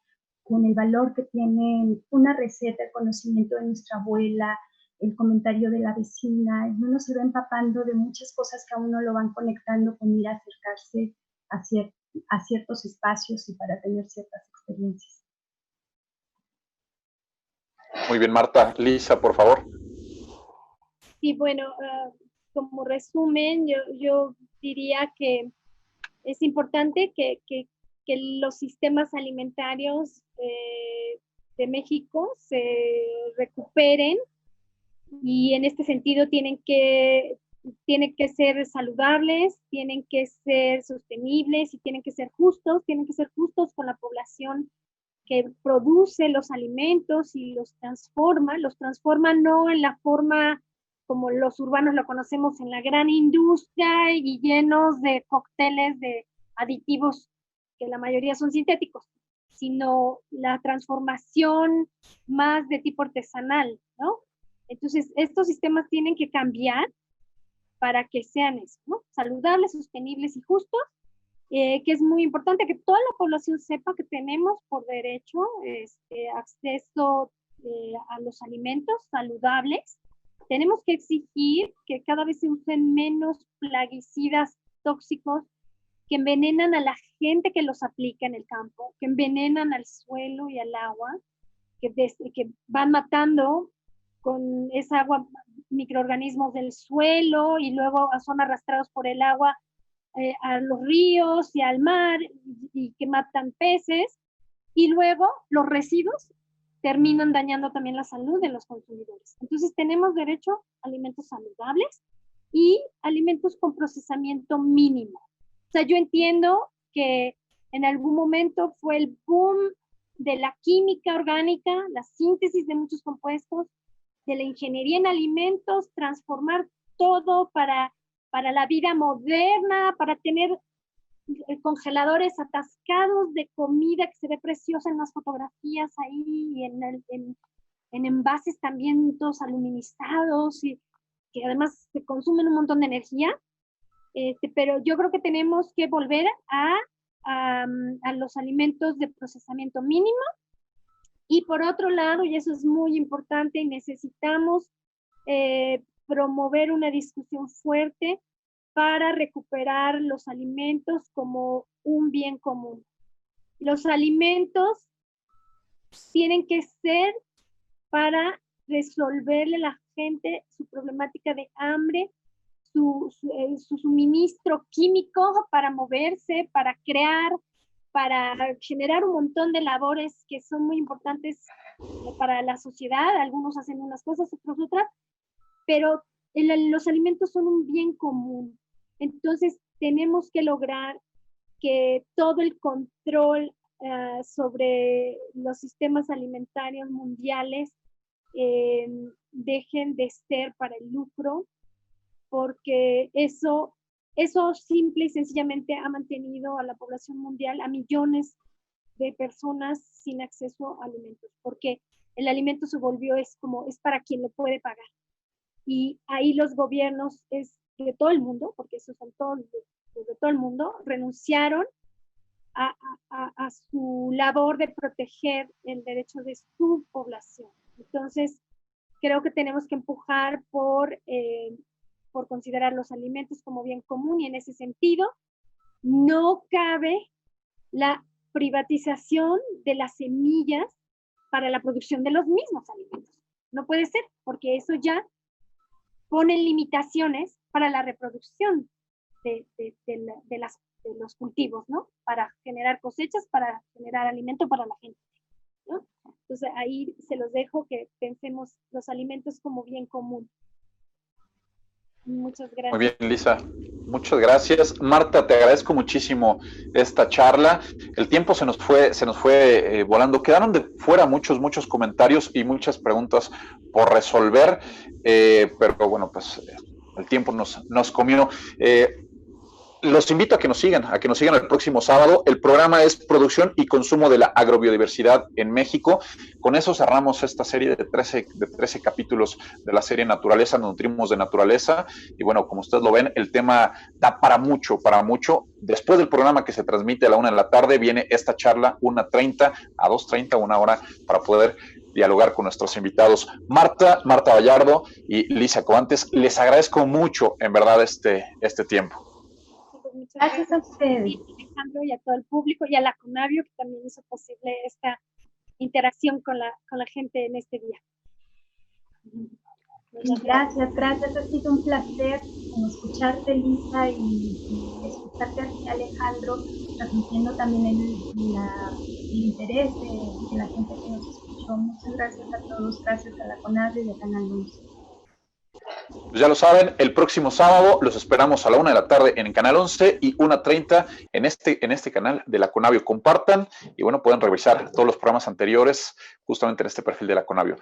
con el valor que tiene una receta, el conocimiento de nuestra abuela, el comentario de la vecina, y uno se va empapando de muchas cosas que a uno lo van conectando con ir a acercarse a ciertos espacios y para tener ciertas experiencias. Muy bien, Marta. Lisa, por favor. Sí, bueno, como resumen, yo diría que es importante que los sistemas alimentarios de México se recuperen, y en este sentido tienen que ser saludables, tienen que ser sostenibles y tienen que ser justos con la población que produce los alimentos y los transforma no en la forma como los urbanos lo conocemos, en la gran industria y llenos de cócteles de aditivos que la mayoría son sintéticos, sino la transformación más de tipo artesanal, ¿no? Entonces, estos sistemas tienen que cambiar para que sean eso, ¿no? Saludables, sostenibles y justos, que es muy importante que toda la población sepa que tenemos por derecho acceso a los alimentos saludables. Tenemos que exigir que cada vez se usen menos plaguicidas tóxicos que envenenan a la gente que los aplica en el campo, que envenenan al suelo y al agua, que van matando con esa agua microorganismos del suelo y luego son arrastrados por el agua a los ríos y al mar y que matan peces, y luego los residuos terminan dañando también la salud de los consumidores. Entonces tenemos derecho a alimentos saludables y alimentos con procesamiento mínimo. O sea, yo entiendo que en algún momento fue el boom de la química orgánica, la síntesis de muchos compuestos, de la ingeniería en alimentos, transformar todo para la vida moderna, para tener congeladores atascados de comida que se ve preciosa en las fotografías ahí, y en envases también todos aluminizados, y que además se consumen un montón de energía. Pero yo creo que tenemos que volver a los alimentos de procesamiento mínimo. Y por otro lado, y eso es muy importante, necesitamos promover una discusión fuerte para recuperar los alimentos como un bien común. Los alimentos tienen que ser para resolverle a la gente su problemática de hambre, su suministro químico para moverse, para crear, para generar un montón de labores que son muy importantes para la sociedad, algunos hacen unas cosas, otros otras, pero los alimentos son un bien común. Entonces, tenemos que lograr que todo el control sobre los sistemas alimentarios mundiales dejen de ser para el lucro, porque eso simple y sencillamente ha mantenido a la población mundial, a millones de personas sin acceso a alimentos, porque el alimento se volvió, es para quien lo puede pagar. Y ahí los gobiernos de todo el mundo, porque esos son todos de todo el mundo, renunciaron a su labor de proteger el derecho de su población. Entonces, creo que tenemos que empujar por considerar los alimentos como bien común, y en ese sentido no cabe la privatización de las semillas para la producción de los mismos alimentos. No puede ser, porque eso ya pone limitaciones para la reproducción de los cultivos, ¿no? Para generar cosechas, para generar alimento para la gente, ¿no? Entonces ahí se los dejo, que pensemos los alimentos como bien común. Muchas gracias. Muy bien, Lisa. Muchas gracias. Marta, te agradezco muchísimo esta charla. El tiempo se nos fue volando. Quedaron de fuera muchos comentarios y muchas preguntas por resolver, pero bueno, pues el tiempo nos comió. Los invito a que nos sigan el próximo sábado. El programa es Producción y Consumo de la Agrobiodiversidad en México. Con eso cerramos esta serie de 13 capítulos de la serie Naturaleza, nos nutrimos de naturaleza. Y bueno, como ustedes lo ven, el tema da para mucho. Después del programa, que se transmite a la 1 de la tarde, viene esta charla 1:30 a 2:30, 1 hora, para poder dialogar con nuestros invitados. Marta Vallardo y Lisa Coantes, les agradezco mucho, en verdad, este tiempo. Muchas gracias a ustedes, Alejandro, y a todo el público, y a la CONABIO, que también hizo posible esta interacción con la gente en este día. Gracias. Ha sido un placer escucharte, Lisa, y escucharte a ti, Alejandro, transmitiendo también el interés de la gente que nos escuchó. Muchas gracias a todos, gracias a la CONABIO y a Canal 11. Pues ya lo saben, el próximo sábado los esperamos a la 1 de la tarde en Canal 11 y 1:30 en este canal de la CONABIO. Compartan y bueno, pueden revisar todos los programas anteriores justamente en este perfil de la CONABIO.